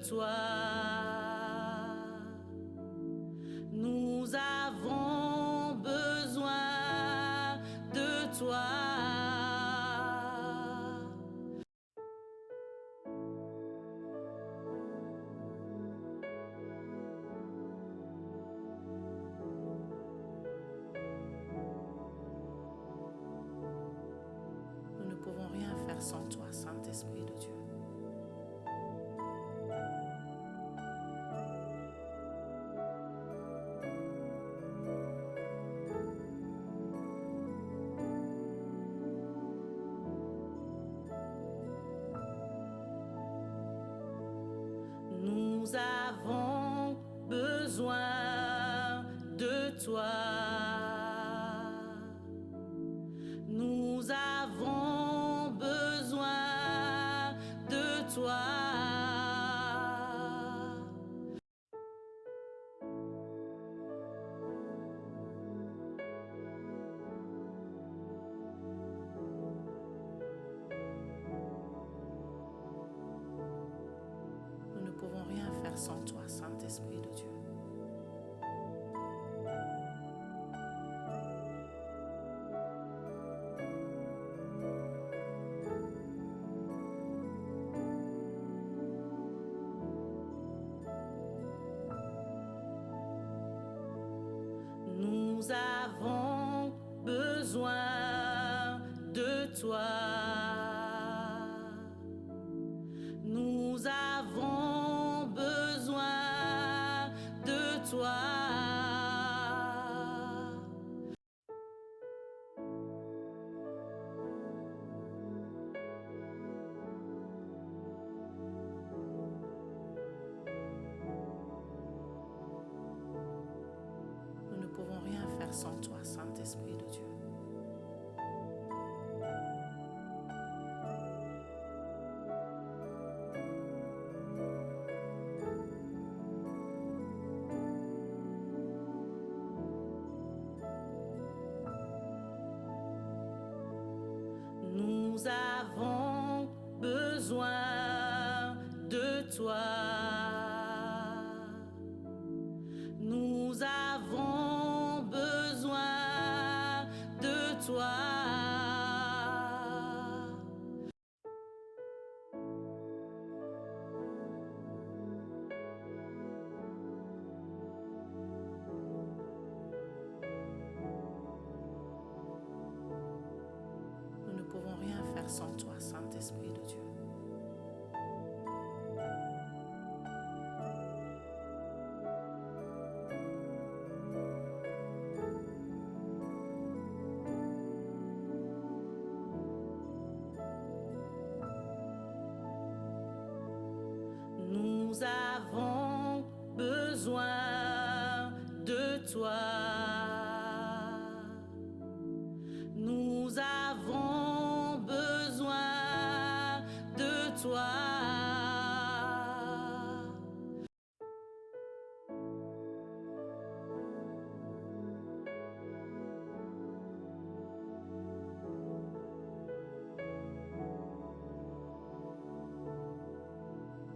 toi. Nous avons besoin de toi. Nous ne pouvons rien faire sans toi, Saint-Esprit de Dieu. Nous avons besoin de toi. Nous avons besoin de toi. Nous ne pouvons rien faire sans toi, Saint-Esprit de Dieu. Nous avons besoin de toi. Nous avons besoin de toi. Nous ne pouvons rien faire sans toi, Saint-Esprit de Dieu. Nous avons besoin de toi. Nous avons besoin de toi. Nous ne pouvons rien faire sans toi, Saint-Esprit de Dieu. Nous avons besoin de toi. Nous avons besoin de toi.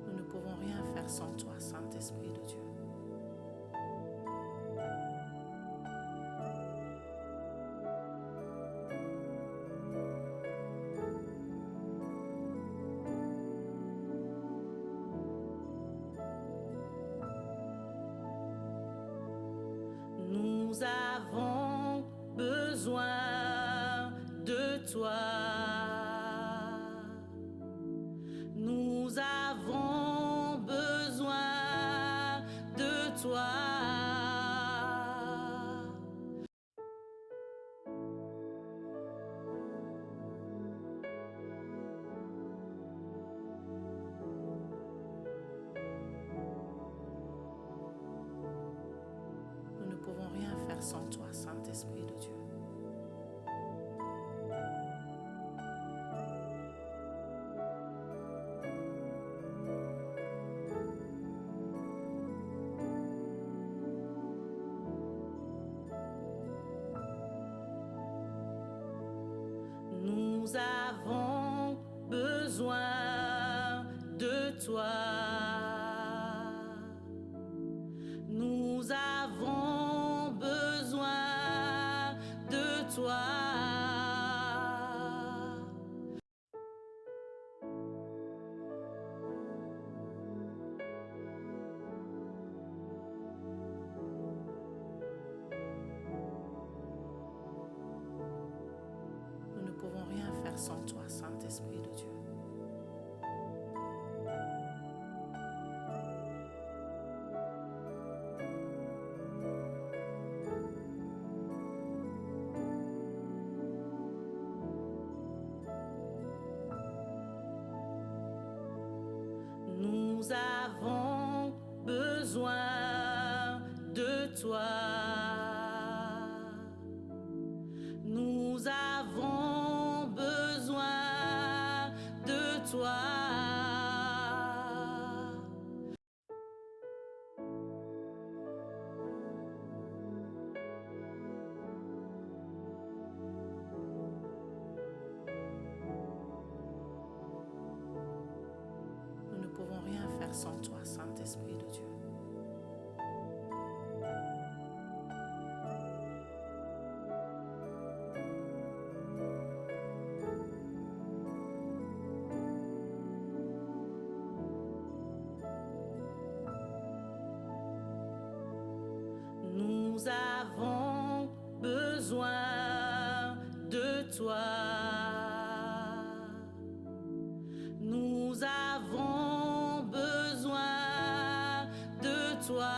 Nous ne pouvons rien faire sans toi, Saint-Esprit de Dieu. Nous avons besoin de toi. Nous avons besoin de toi. Nous ne pouvons rien faire sans toi, Saint-Esprit de Dieu. Nous avons besoin de toi. toi. Nous ne pouvons rien faire sans toi, Saint-Esprit de Dieu. Nous avons besoin de toi. Nous avons besoin de toi. Nous ne pouvons rien faire sans toi, Saint-Esprit de Dieu. Nous avons besoin de toi. Nous avons besoin de toi.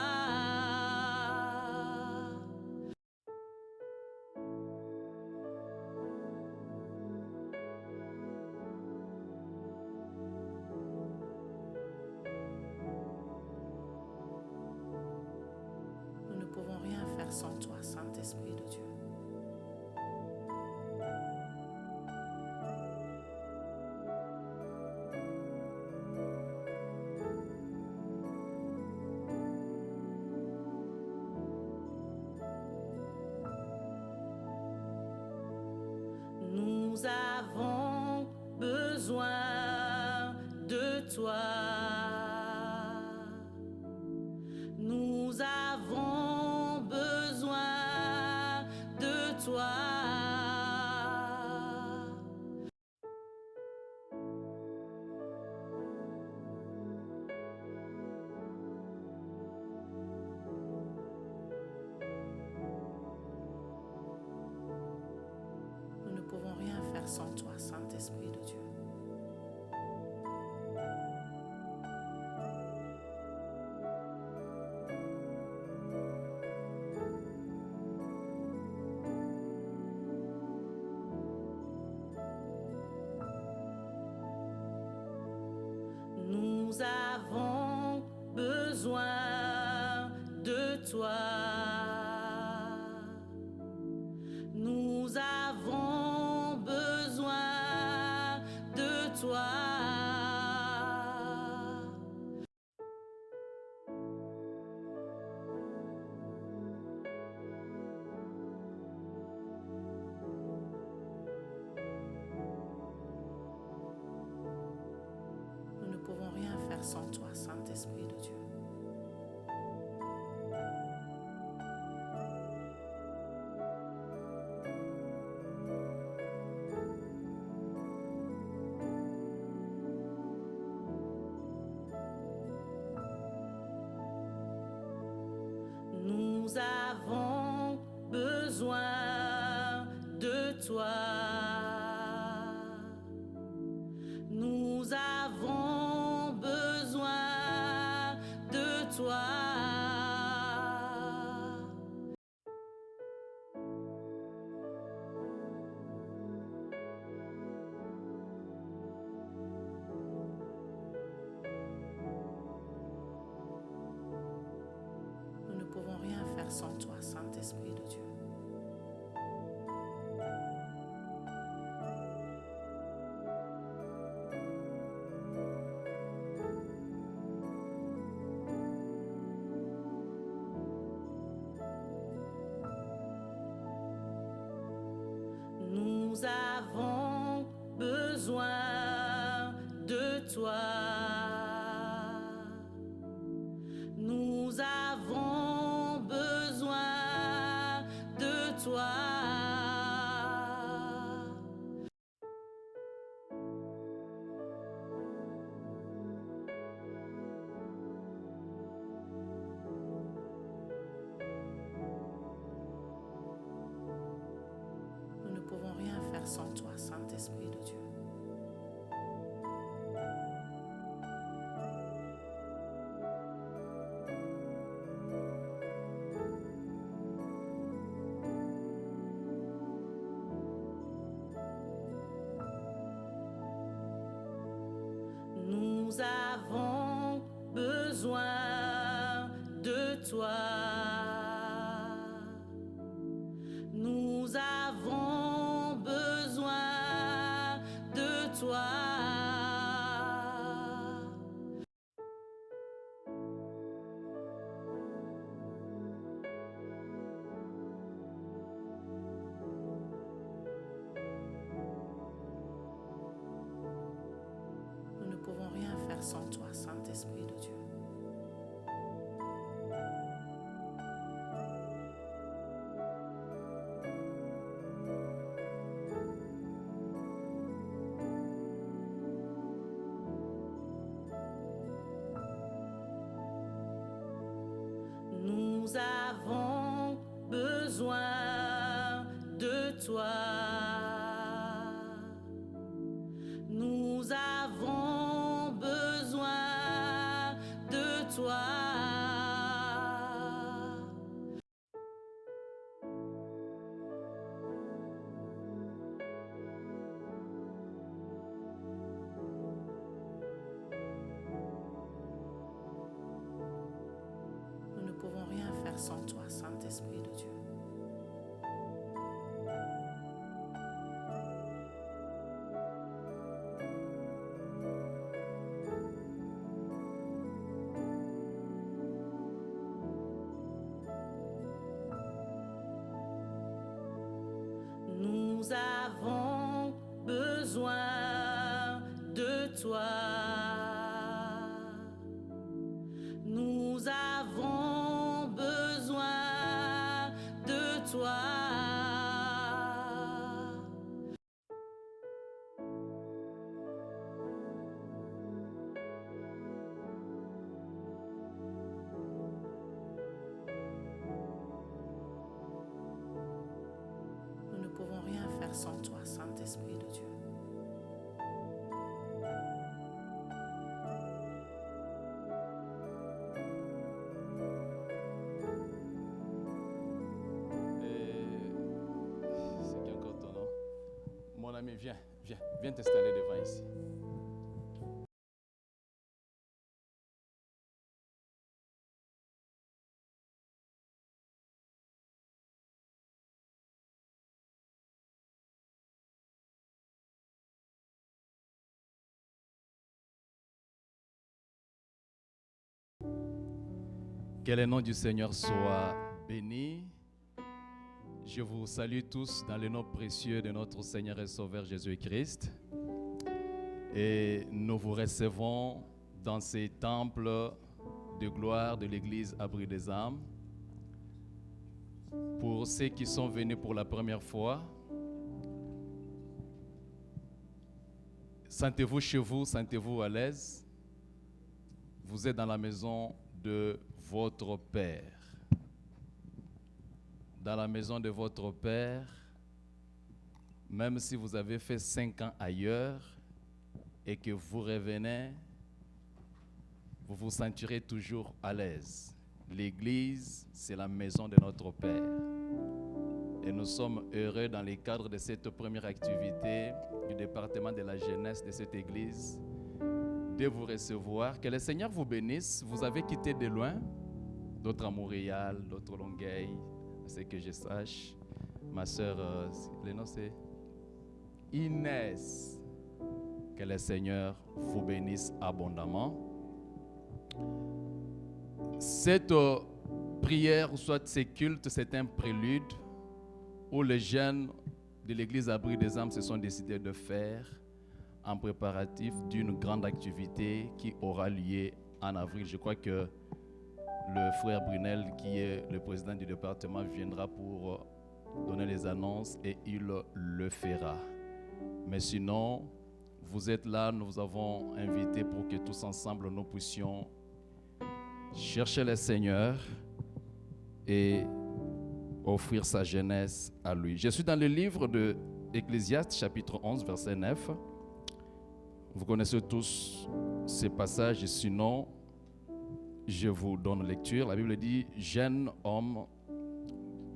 Nous ne pouvons rien faire sans toi, Saint-Esprit de Dieu. Nous avons besoin de toi. Nous avons besoin de toi. Nous ne pouvons rien faire sans toi, Saint-Esprit de Dieu. Nous avons besoin de toi. Nous avons besoin de toi. Nous ne pouvons rien faire sans toi, Saint-Esprit de Dieu. Nous avons besoin de toi. Nous avons besoin de toi. Nous ne pouvons rien faire sans toi, Saint-Esprit de Dieu. Nous avons besoin de toi. Nous avons besoin de toi. sans toi, Saint-Esprit de Dieu. Nous avons besoin de toi. Nous avons besoin de toi. Nous ne pouvons rien faire sans toi, Saint-Esprit de Dieu. Nous avons besoin de toi. Nous avons besoin de toi. Nous ne pouvons rien faire sans toi, Saint-Esprit de Dieu. Nous avons besoin de toi. Nous avons besoin de toi. Nous ne pouvons rien faire sans toi, Saint-Esprit de Dieu. C'est qui encore ton nom? Mon ami, viens t'installer devant ici. Que le nom du Seigneur soit béni. Je vous salue tous dans le nom précieux de notre Seigneur et Sauveur Jésus-Christ. Et nous vous recevons dans ces temples de gloire de l'église Abri des âmes. Pour ceux qui sont venus pour la première fois, sentez-vous chez vous, sentez-vous à l'aise. Vous êtes dans la maison de votre Père. Dans la maison de votre Père, même si vous avez fait 5 ans ailleurs et que vous revenez, vous vous sentirez toujours à l'aise. L'Église, c'est la maison de notre Père. Et nous sommes heureux dans le cadre de cette première activité du département de la jeunesse de cette Église de vous recevoir. Que le Seigneur vous bénisse. Vous avez quitté de loin, d'autres à Montréal, d'autres à Longueuil, à ce que je sache. Ma soeur, le nom c'est Inès. Que le Seigneur vous bénisse abondamment. Cette prière, ou soit ce culte, c'est un prélude où les jeunes de l'église Abri des âmes se sont décidés de faire en préparatif d'une grande activité qui aura lieu en avril. Je crois que le frère Brunel, qui est le président du département, viendra pour donner les annonces et il le fera. Mais sinon, vous êtes là, nous vous avons invité pour que tous ensemble nous puissions chercher le Seigneur et offrir sa jeunesse à lui. Je suis dans le livre de Ecclésiaste chapitre 11 verset 9. Vous connaissez tous ces passages, sinon je vous donne lecture. La Bible dit, jeune homme,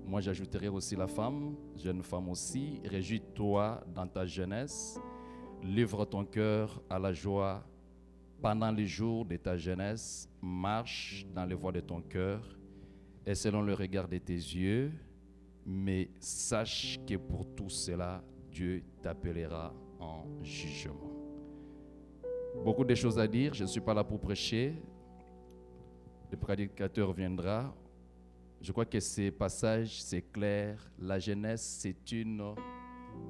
moi j'ajouterai aussi la femme, jeune femme aussi, réjouis-toi dans ta jeunesse, livre ton cœur à la joie pendant les jours de ta jeunesse, marche dans les voies de ton cœur et selon le regard de tes yeux, mais sache que pour tout cela, Dieu t'appellera en jugement. Beaucoup de choses à dire, je ne suis pas là pour prêcher. Le prédicateur viendra. Je crois que ces passages, c'est clair. La jeunesse, c'est une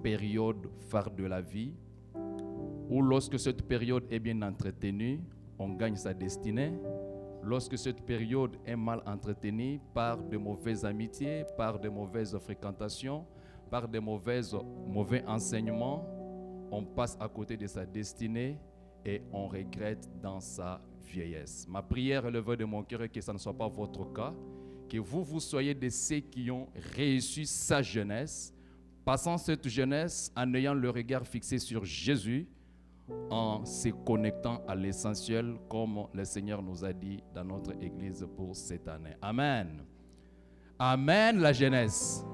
période phare de la vie où lorsque cette période est bien entretenue, on gagne sa destinée. Lorsque cette période est mal entretenue par de mauvaises amitiés, par de mauvaises fréquentations, par de mauvais enseignements, on passe à côté de sa destinée et on regrette dans sa vieillesse. Ma prière est le vœu de mon cœur que ça ne soit pas votre cas, que vous soyez de ceux qui ont réussi sa jeunesse, passant cette jeunesse en ayant le regard fixé sur Jésus, en se connectant à l'essentiel comme le Seigneur nous a dit dans notre église pour cette année. Amen. Amen la jeunesse.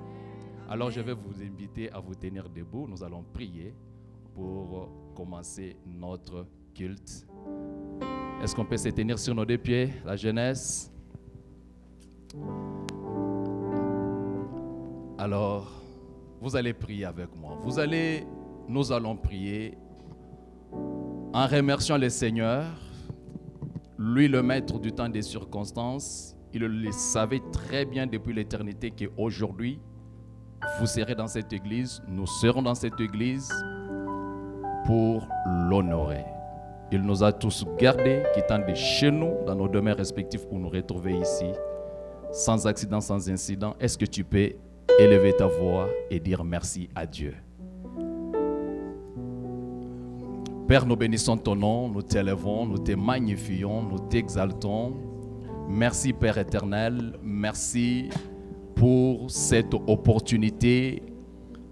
Alors je vais vous inviter à vous tenir debout. Nous allons prier pour commencer notre culte. Est-ce qu'on peut se tenir sur nos deux pieds, la jeunesse? Alors, vous allez prier avec moi. Nous allons prier en remerciant le Seigneur, lui le maître du temps des circonstances. Il le savait très bien depuis l'éternité qu'aujourd'hui, vous serez dans cette église, nous serons dans cette église pour l'honorer. Il nous a tous gardés, quittant de chez nous, dans nos demeures respectives pour nous retrouver ici, sans accident, sans incident. Est-ce que tu peux élever ta voix et dire merci à Dieu? Père, nous bénissons ton nom, nous t'élevons, nous te magnifions, nous t'exaltons. Merci Père éternel, merci pour cette opportunité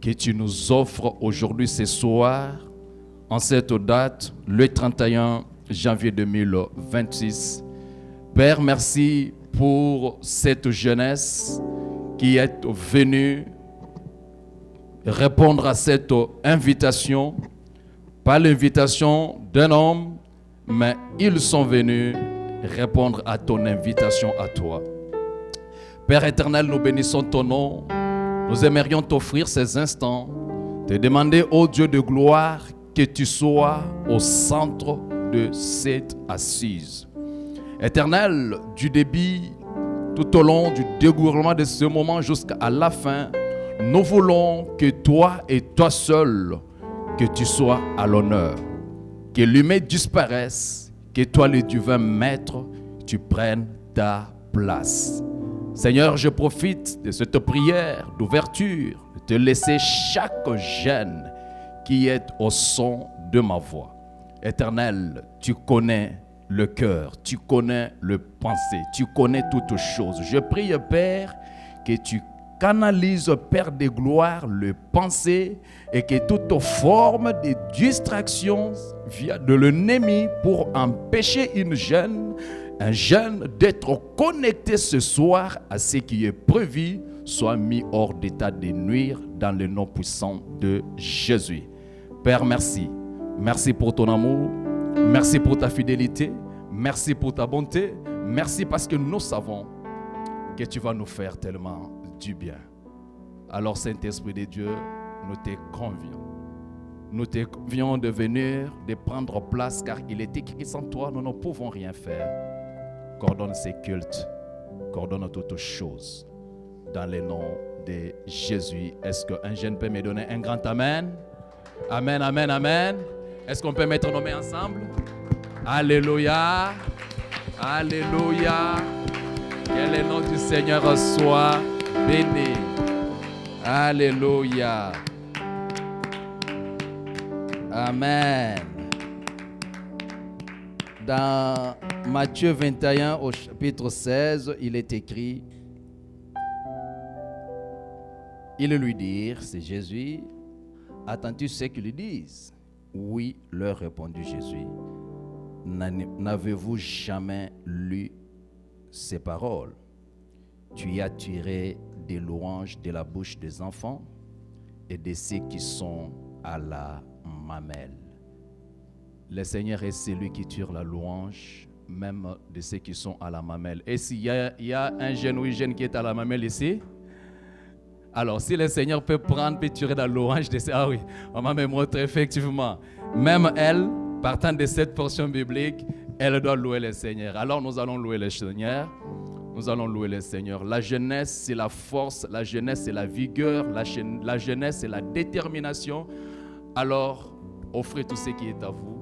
que tu nous offres aujourd'hui, ce soir, en cette date, le 31 janvier 2026. Père, merci pour cette jeunesse qui est venue répondre à cette invitation. Pas l'invitation d'un homme, mais ils sont venus répondre à ton invitation à toi. Père éternel, nous bénissons ton nom. Nous aimerions t'offrir ces instants, te demander, ô Dieu de gloire, que tu sois au centre de cette assise. Éternel, du début, tout au long du déroulement de ce moment jusqu'à la fin, nous voulons que toi et toi seul, que tu sois à l'honneur, que l'humain disparaisse, que toi le divin maître, tu prennes ta place. Seigneur, je profite de cette prière d'ouverture, de te laisser chaque jeune qui est au son de ma voix. Éternel, tu connais le cœur, tu connais le pensée, tu connais toutes choses. Je prie, Père, que tu canalise, Père de gloire, le pensée et que toute forme de distraction vient de l'ennemi pour empêcher un jeune d'être connecté ce soir à ce qui est prévu, soit mis hors d'état de nuire dans le nom puissant de Jésus. Père, merci. Merci pour ton amour. Merci pour ta fidélité. Merci pour ta bonté. Merci parce que nous savons que tu vas nous faire tellement du bien. Alors, Saint-Esprit de Dieu, nous te convions. Nous te convions de venir, de prendre place, car il est écrit sans toi, nous ne pouvons rien faire. Coordonne ces cultes, coordonne toutes choses. Dans le nom de Jésus, est-ce qu'un jeune peut me donner un grand amen? Amen, amen, amen. Est-ce qu'on peut mettre nos mains ensemble? Alléluia. Alléluia. Que le nom du Seigneur soit béni. Alléluia. Amen. Dans Matthieu 21 au chapitre 16, il est écrit, ils lui dirent, c'est Jésus, Attends-tu ce qu'ils disent? Oui, leur répondit Jésus. N'avez-vous jamais lu ces paroles? Tu as tiré des louanges de la bouche des enfants et de ceux qui sont à la mamelle. Le Seigneur est celui qui tire la louange, même de ceux qui sont à la mamelle. Et s'il y a un jeune ou une jeune qui est à la mamelle ici, alors si le Seigneur peut prendre et tirer la louange de ceux, ah oui, on m'a même montré effectivement, même elle, partant de cette portion biblique, elle doit louer le Seigneur. Alors nous allons louer le Seigneur. Nous allons louer le Seigneur. La jeunesse, c'est la force. La jeunesse, c'est la vigueur. La jeunesse, c'est la détermination. Alors, offrez tout ce qui est à vous.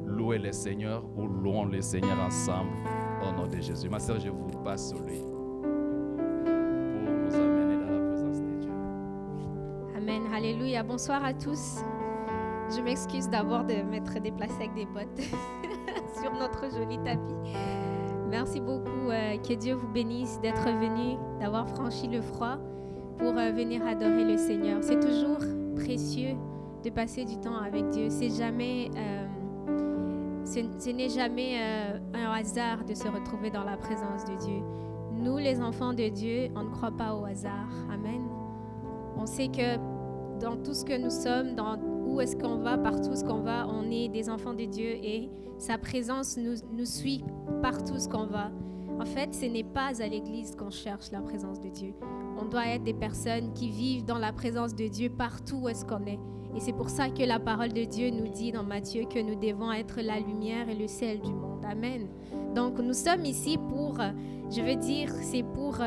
Louez le Seigneur ou louons le Seigneur ensemble au nom de Jésus. Ma sœur, je vous passe au lit pour nous amener dans la présence de Dieu. Amen. Alléluia. Bonsoir à tous. Je m'excuse d'abord de m'être déplacée avec des bottes sur notre joli tapis. Merci beaucoup. Que Dieu vous bénisse d'être venu, d'avoir franchi le froid pour venir adorer le Seigneur. C'est toujours précieux de passer du temps avec Dieu. Ce n'est jamais un hasard de se retrouver dans la présence de Dieu. Nous, les enfants de Dieu, on ne croit pas au hasard. Amen. On sait que dans tout ce que nous sommes, dans où est-ce qu'on va, partout ce qu'on va, on est des enfants de Dieu et sa présence nous suit partout ce qu'on va. En fait, ce n'est pas à l'église qu'on cherche la présence de Dieu. On doit être des personnes qui vivent dans la présence de Dieu partout où est-ce qu'on est. Et c'est pour ça que la parole de Dieu nous dit dans Matthieu que nous devons être la lumière et le sel du monde. Amen. Donc nous sommes ici pour, c'est pour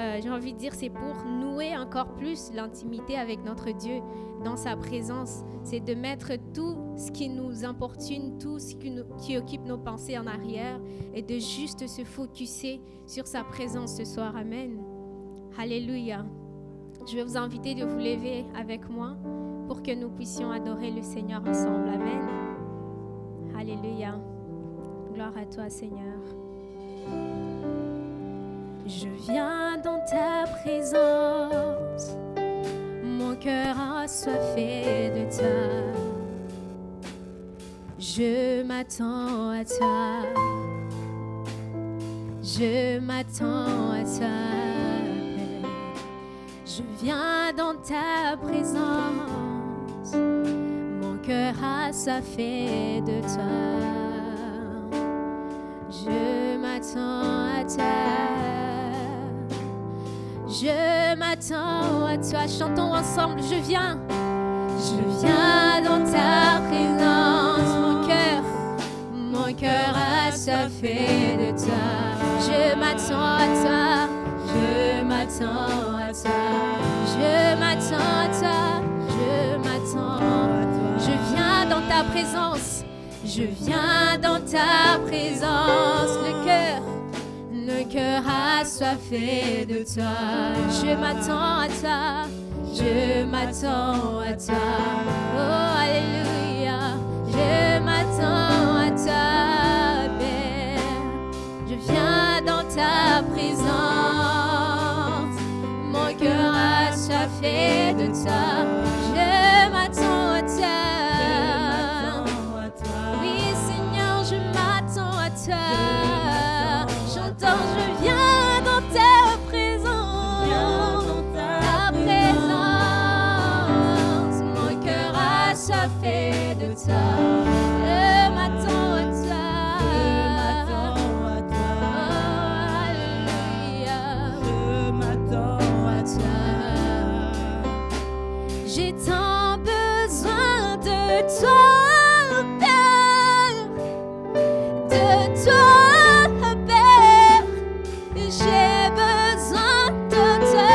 nouer encore plus l'intimité avec notre Dieu dans sa présence. C'est de mettre tout ce qui nous importune, tout ce qui occupe nos pensées en arrière et de juste se focusser sur sa présence ce soir. Amen. Alléluia. Je vais vous inviter de vous lever avec moi pour que nous puissions adorer le Seigneur ensemble. Amen. Alléluia. Gloire à toi, Seigneur. Je viens dans ta présence, mon cœur assoiffé de toi. Je m'attends à toi, je m'attends à toi. Je viens dans ta présence, mon cœur assoiffé de toi. Je m'attends à toi, je m'attends à toi. Chantons ensemble, je viens dans ta présence, mon cœur assoiffé de toi. Je m'attends à toi, je m'attends à toi, je m'attends à toi, je m'attends à toi. Je viens dans ta présence, je viens dans ta présence, le cœur assoiffé de toi. Je m'attends à toi, je m'attends à toi. Oh, alléluia, je m'attends à toi, Père. Je viens dans ta présence, mon cœur assoiffé de toi. Je m'attends à toi. Je viens dans ta présence, mon cœur assoiffé de toi. Je m'attends à toi, oh, alléluia. Je m'attends à toi. J'ai tant besoin de toi, Père, de toi. J'ai besoin de toi.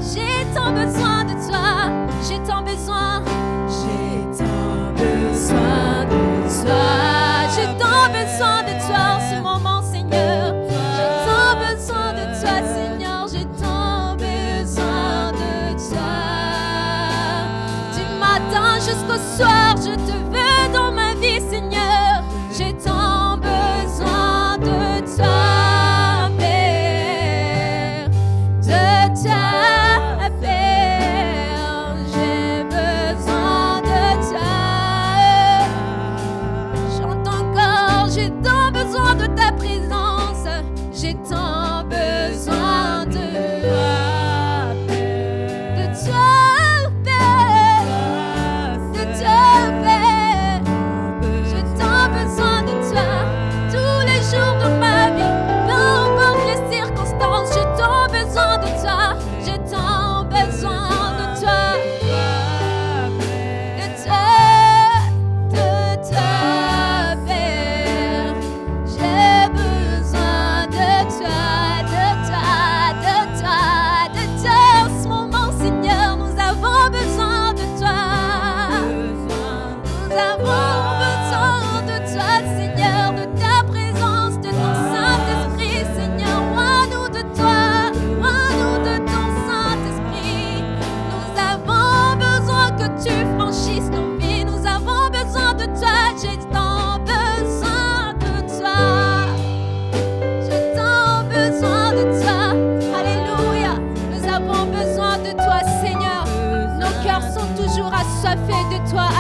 J'ai tant besoin de toi. J'ai tant besoin. J'ai tant besoin de toi. J'ai tant besoin de toi en ce moment, Seigneur. J'ai tant besoin de toi, Seigneur. J'ai tant besoin de toi. Du matin jusqu'au soir, je te veux dans ma vie, Seigneur. J'ai tant besoin de toi, Père, de ta paix.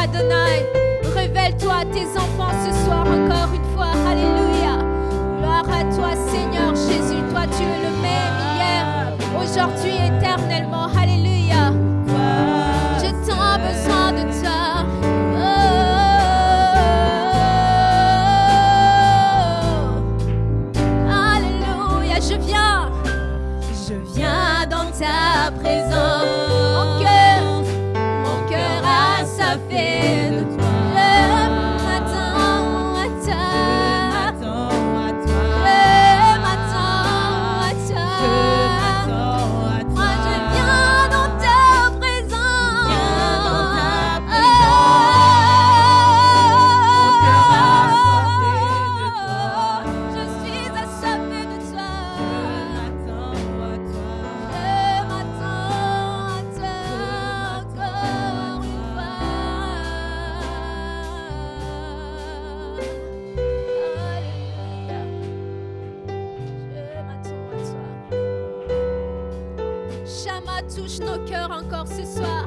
Adonai. Révèle-toi à tes enfants ce soir encore une fois. Alléluia. Gloire à toi, Seigneur Jésus. Toi, tu es le même hier, aujourd'hui, éternellement. Alléluia. J'ai tant besoin de toi. Alléluia. Je viens dans ta présence. Mon cœur a soif de toi. Touche nos cœurs encore ce soir.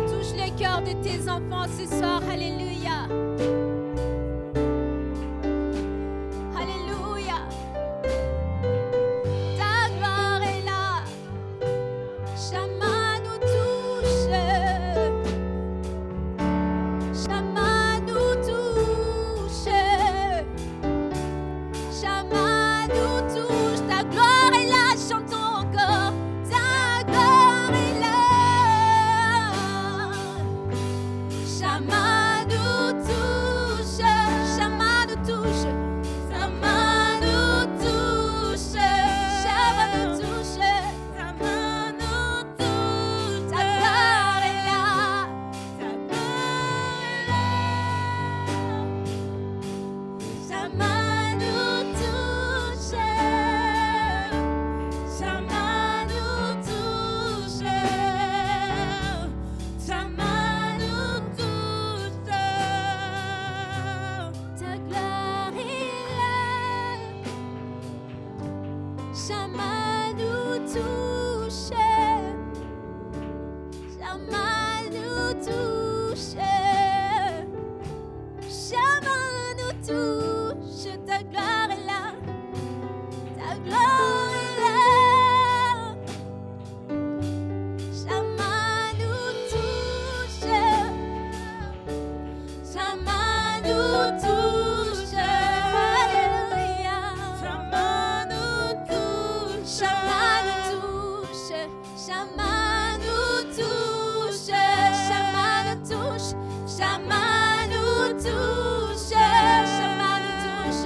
Touche les cœurs de tes enfants ce soir. Alléluia. Alléluia. Ta gloire est là. Shama nous touche. Shama nous touche. Shama nous touche. Ta gloire est là. Chantons encore. Shama nous touche, Shama nous touche, Shama nous touche, Shama nous touche, Shama nous touche. Ta gloire est là, ta gloire est là. Shama nous touche, Shama nous touche, Shama. Shama nous touche, Shama nous touche, Shama nous touche. Ta gloire est là, ta gloire est là. Shama nous touche, Shama nous touche. Alléluia. Shama nous touche, Shama nous touche, Shama nous touche, Shama nous touche, Shama nous touche, Shama nous touche,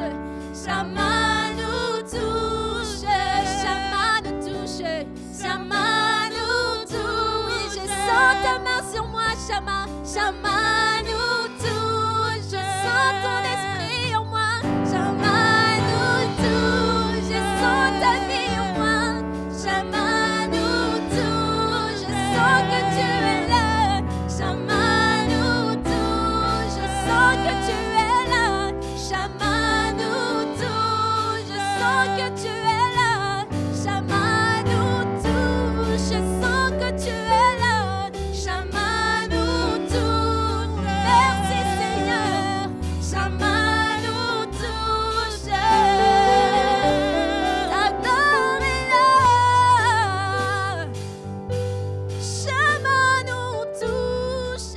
Shama nous touche, Shama nous touche, Shama nous touche. Je sens ta main sur moi, Shama, Shama nous touche. Je sens ton esprit en moi, Shama nous touche. Je sens ta vie en moi, Shama nous touche. Je sens que tu es là, Shama nous touche. Je sens que tu es là, Shama nous touche. Je sens que tu es là, Shama nous touche. Je sens que tu es là, Shama nous touche. Merci Seigneur, Shama nous touche. Ta gloire est là, Shama nous touche,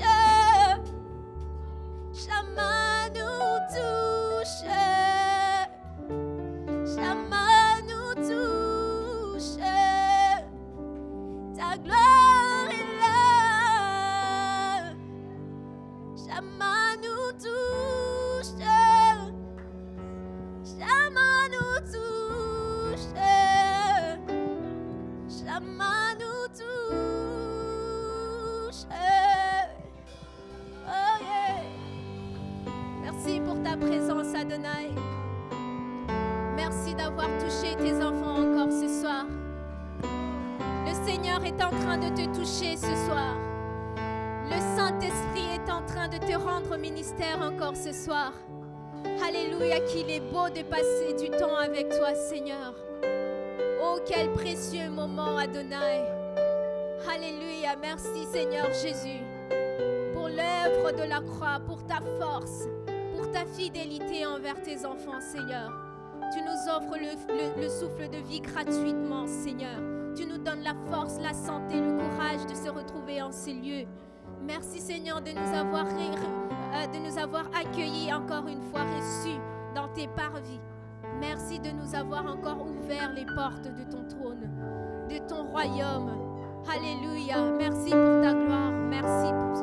Shama nous touche, Shama nous touche. Ta gloire est là, Shama nous touche, Shama nous touche, Shama nous touche. Oh yeah. Merci pour ta présence, Adonai. Merci d'avoir touché tes enfants encore ce soir. Le Seigneur est en train de te toucher ce soir. Le Saint-Esprit est en train de te rendre ministère encore ce soir. Alléluia, qu'il est beau de passer du temps avec toi, Seigneur. Oh, quel précieux moment, Adonai. Alléluia, merci Seigneur Jésus pour pour l'œuvre de la croix, pour ta force, pour ta fidélité envers tes enfants, Seigneur. Tu nous offres le souffle de vie gratuitement, Seigneur. Tu nous donnes la force, la santé, le courage de se retrouver en ces lieux. Merci, Seigneur, de nous avoir accueillis encore une fois, reçus dans tes parvis. Merci de nous avoir encore ouvert les portes de ton trône, de ton royaume. Alléluia. Merci pour ta gloire. Merci pour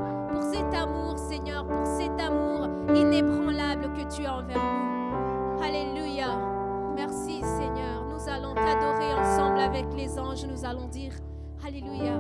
cet amour, Seigneur, pour cet amour inébranlable que tu as envers nous. Alléluia. Merci, Seigneur. Nous allons t'adorer ensemble avec les anges. Nous allons dire Alléluia.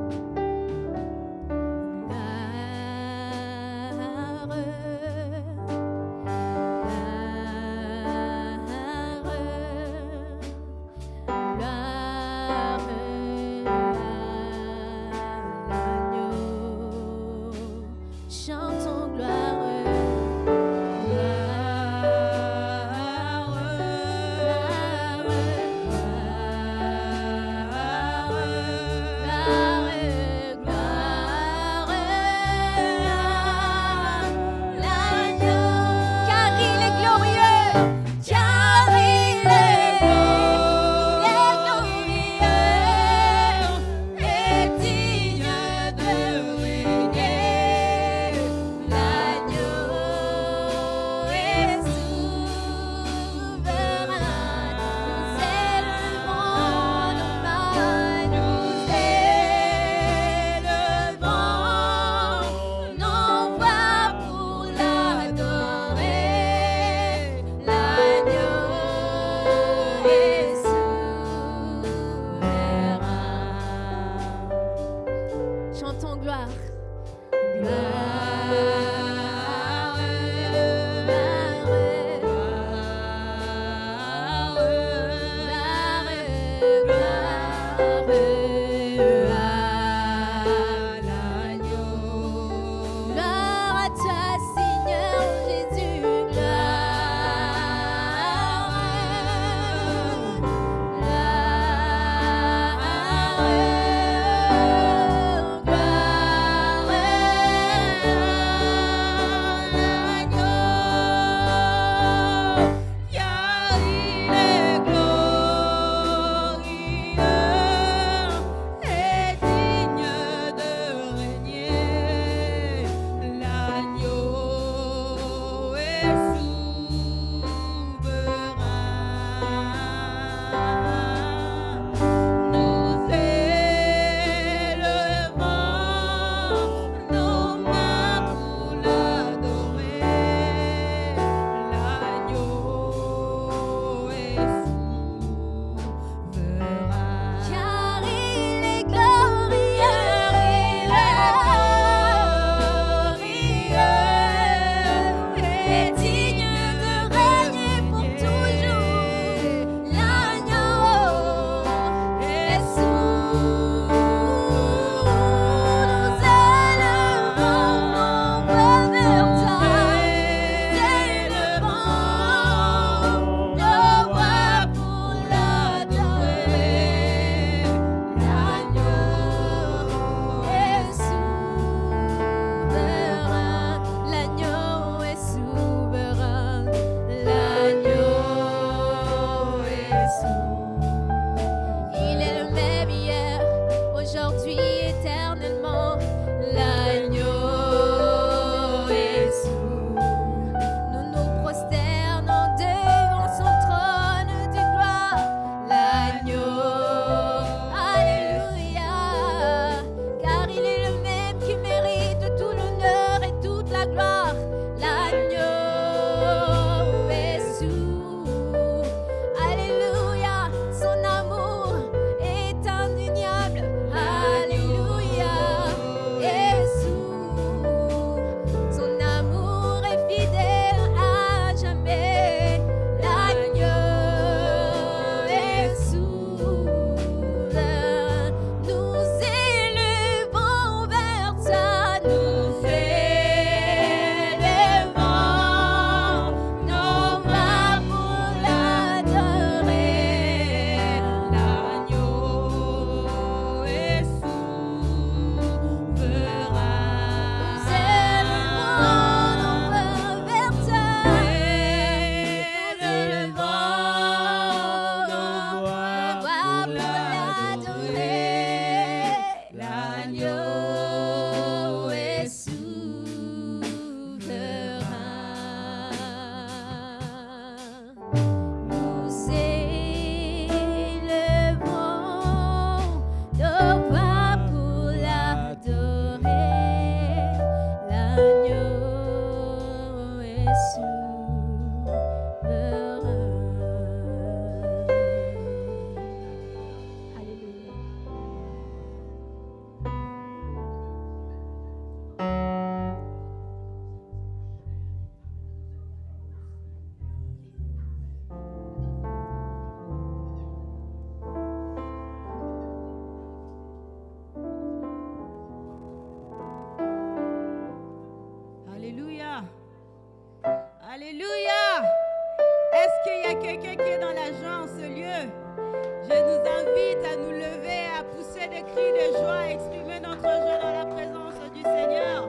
joie, exprimer notre joie dans la présence du Seigneur.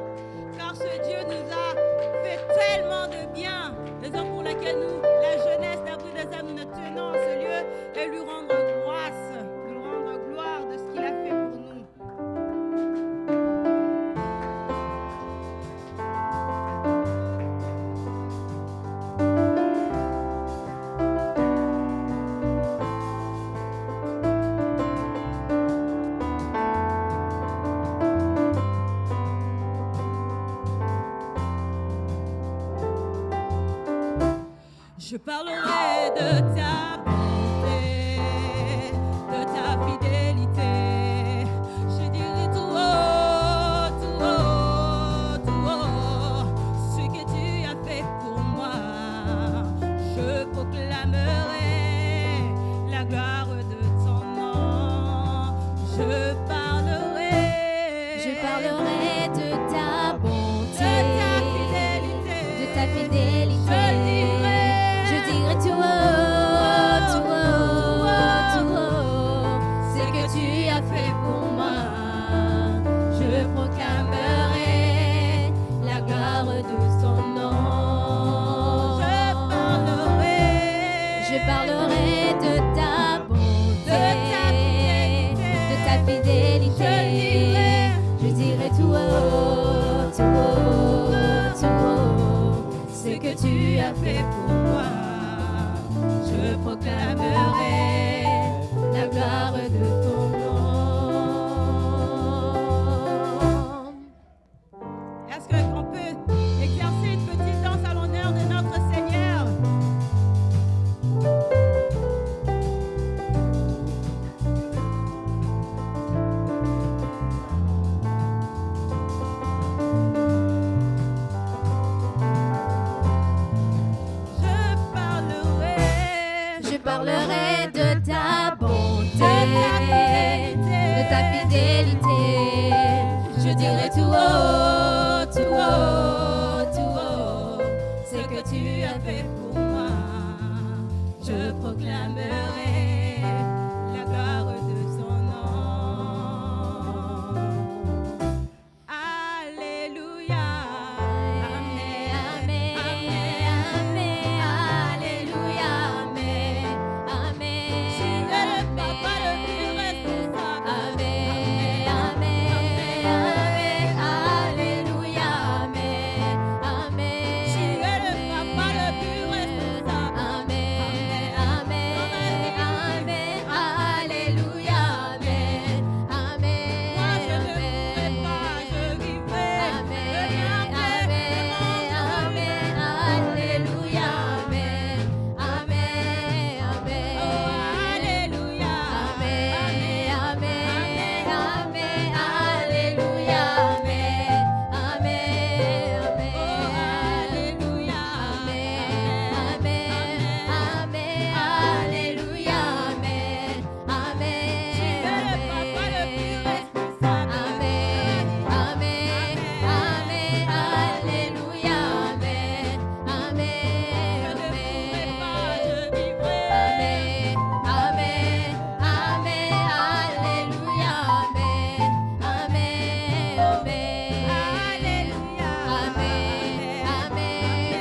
Car ce Dieu nous a fait tellement de bien. Raison pour laquelle nous, la jeunesse d'Abri des âmes, nous tenons en ce lieu et lui rendre grâce, lui rendre gloire de ce qu'il a fait pour nous. Je parlerai de ta bonté, de ta fidélité. Je dirai tout haut, tout haut, tout haut, ce que tu as fait pour moi. Je proclamerai la gloire de ton nom. Je parlerai de ta bonté, de ta fidélité, de ta fidélité. Je dirai Tout haut, tout haut, tout haut, ce que tu as fait pour moi. Je proclamerai la gloire de son nom. Je parlerai de ta bonté, de ta fidélité. Je dirai tout haut, tout haut, tout haut, ce que tu as fait pour moi. Je proclamerai la gloire de ton nom. Est-ce qu'on peut exercer une petite danse à l'honneur de notre Seigneur? Je parlerai de ta bonté, de ta fidélité. Je dirai tout haut, tout haut, tout haut, ce que tu as fait pour moi. Je proclamerai la gloire de son nom. Alléluia. Amen, amen, amen, alléluia, amen, amen. Tu es le papa le plus responsable. Amen, amen, amen, alléluia, amen, amen. Tu es le papa le plus responsable. Amen, amen, amen, alléluia, amen, amen. Moi je ne mourrai pas, je vivrai. Amen, amen, amen, alléluia, amen, amen, amen. Oh, alléluia. Amen, amen, amen, alléluia, amen, amen, amen. Oh, alléluia. Amen, amen, alléluia, amen, amen. Tu es le papa le plus responsable. Amen, amen, amen, alléluia, amen, amen, Je ne mourrai pas, amen. je vivrai. Amen, amen, amen, alléluia, amen, amen, amen. Alléluia. Amen, amen,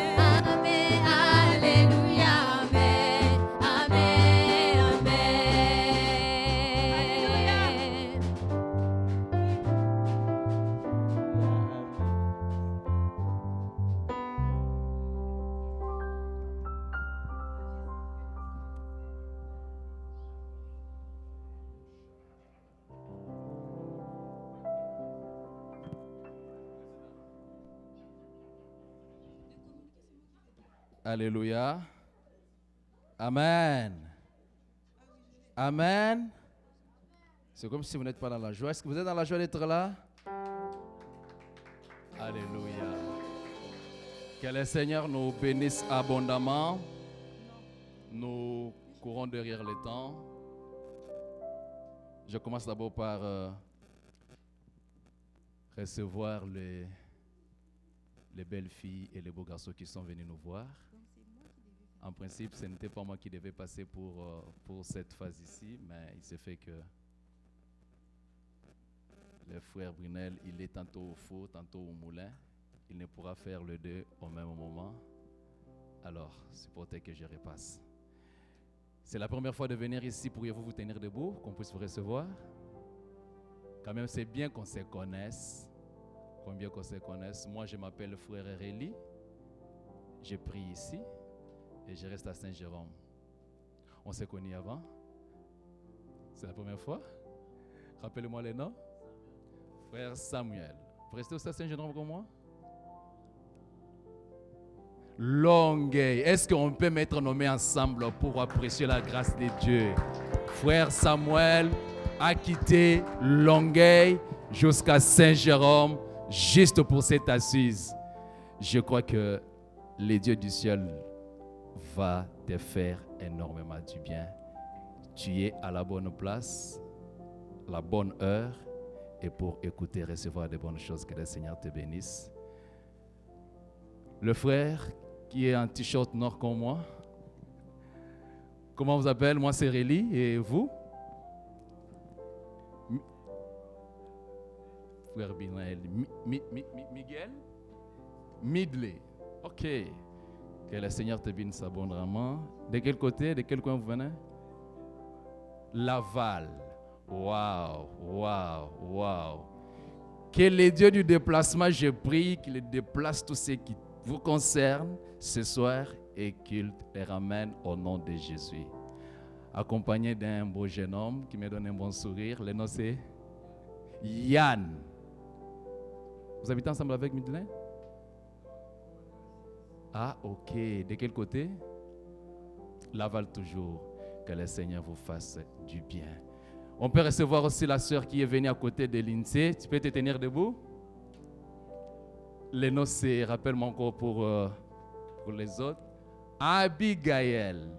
amen, alléluia, amen, amen, amen. Alléluia. Amen. Amen. C'est comme si vous n'êtes pas dans la joie. Est-ce que vous êtes dans la joie d'être là? Alléluia. Que le Seigneur nous bénisse abondamment. Nous courons derrière le temps. Je commence d'abord par recevoir les belles filles et les beaux garçons qui sont venus nous voir. En principe, ce n'était pas moi qui devais passer pour cette phase ici, mais il s'est fait que le frère Brunel, il est tantôt au four, tantôt au moulin. Il ne pourra faire les deux au même moment. Alors, supportez que je repasse. C'est la première fois de venir ici. Pourriez-vous vous tenir debout, qu'on puisse vous recevoir? Quand même, c'est bien qu'on se connaisse. Combien qu'on se connaisse. Moi, je m'appelle frère Réli. Je prie ici et je reste à Saint-Jérôme. On s'est connus avant. C'est la première fois. Rappelez-moi les noms. Frère Samuel. Vous restez aussi à Saint-Jérôme comme moi? Longueuil. Est-ce qu'on peut mettre nommés ensemble pour apprécier la grâce de Dieu? Frère Samuel a quitté Longueuil jusqu'à Saint-Jérôme juste pour cette assise. Je crois que le Dieu du ciel va te faire énormément du bien. Tu es à la bonne place, la bonne heure, et pour écouter, recevoir de bonnes choses. Que le Seigneur te bénisse. Le frère qui est en t-shirt noir comme moi. Comment vous appelez? Moi, c'est Réli. Et vous? Frère Binel. Miguel? Midley. Ok. Que le Seigneur te bénisse abondamment. De quel côté? De quel coin vous venez? Laval. Waouh, waouh, waouh. Que le Dieu du déplacement, je prie qu'il déplace tout ce qui vous concerne ce soir et qu'il les ramène au nom de Jésus. Accompagné d'un beau jeune homme qui me donne un bon sourire. Le nom c'est Yann. Vous habitez ensemble avec Midley? Ah, ok. De quel côté? Laval toujours. Que le Seigneur vous fasse du bien. On peut recevoir aussi la sœur qui est venue à côté de l'INSEE. Tu peux te tenir debout? Le nom c'est, rappelle-moi encore pour les autres. Abigail.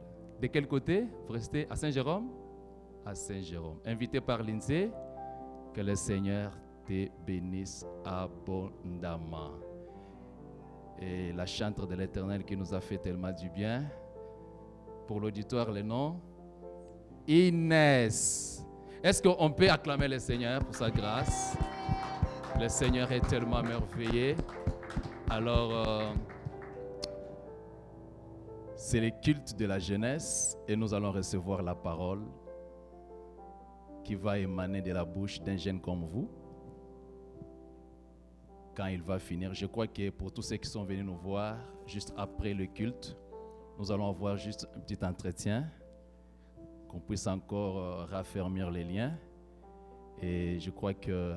De quel côté? Vous restez à Saint-Jérôme? À Saint-Jérôme. Invité par l'INSEE. Que le Seigneur te bénisse abondamment. Et la chantre de l'Éternel qui nous a fait tellement du bien. Pour l'auditoire, le nom? Inès. Est-ce qu'on peut acclamer le Seigneur pour sa grâce? Le Seigneur est tellement merveilleux. Alors, c'est le culte de la jeunesse et nous allons recevoir la parole qui va émaner de la bouche d'un jeune comme vous. Quand il va finir, je crois que pour tous ceux qui sont venus nous voir, juste après le culte, nous allons avoir juste un petit entretien, qu'on puisse encore raffermir les liens. Et je crois que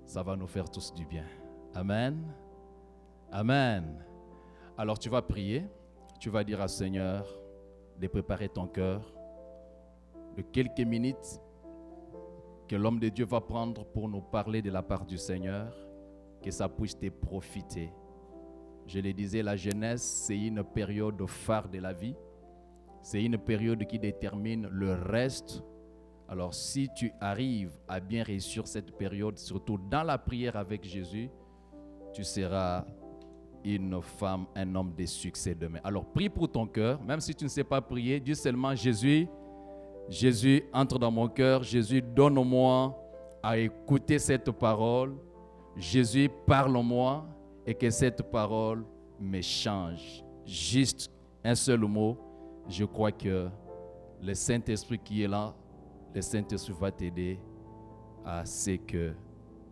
ça va nous faire tous du bien. Amen. Amen. Alors tu vas prier, tu vas dire au Seigneur de préparer ton cœur, de quelques minutes que l'homme de Dieu va prendre pour nous parler de la part du Seigneur, que ça puisse te profiter. Je le disais, la jeunesse, c'est une période phare de la vie. C'est une période qui détermine le reste. Alors, si tu arrives à bien réussir cette période, surtout dans la prière avec Jésus, tu seras une femme, un homme de succès demain. Alors, prie pour ton cœur. Même si tu ne sais pas prier, dis seulement Jésus, Jésus, entre dans mon cœur. Jésus, donne-moi à écouter cette parole. Jésus, parle-moi et que cette parole me change. Juste un seul mot. Je crois que le Saint-Esprit qui est là, le Saint-Esprit va t'aider à ce que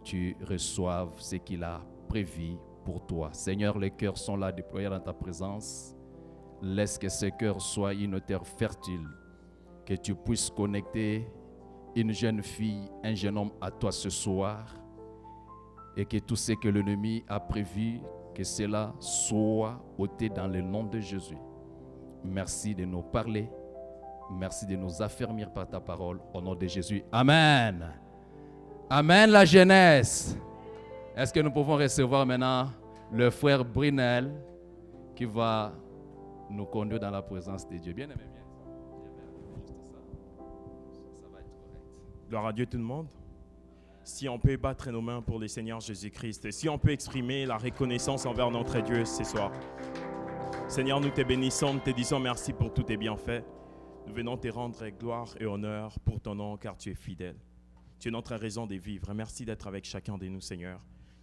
tu reçoives ce qu'il a prévu pour toi. Seigneur, les cœurs sont là déployés dans ta présence. Laisse que ce cœur soit une terre fertile, que tu puisses connecter une jeune fille, un jeune homme à toi ce soir, et que tout ce que l'ennemi a prévu, que cela soit ôté dans le nom de Jésus. Merci de nous parler. Merci de nous affermir par ta parole. Au nom de Jésus. Amen. Amen, la jeunesse. Est-ce que nous pouvons recevoir maintenant le frère Brunel qui va nous conduire dans la présence de Dieu? Bien aimé, bien. Ça va être correct. Gloire à Dieu tout le monde. Si on peut battre nos mains pour le Seigneur Jésus-Christ, si on peut exprimer la reconnaissance envers notre Dieu ce soir. Seigneur, nous te bénissons, nous te disons merci pour tous tes bienfaits. Nous venons te rendre gloire et honneur pour ton nom, car tu es fidèle. Tu es notre raison de vivre. Merci d'être avec chacun de nous, Seigneur.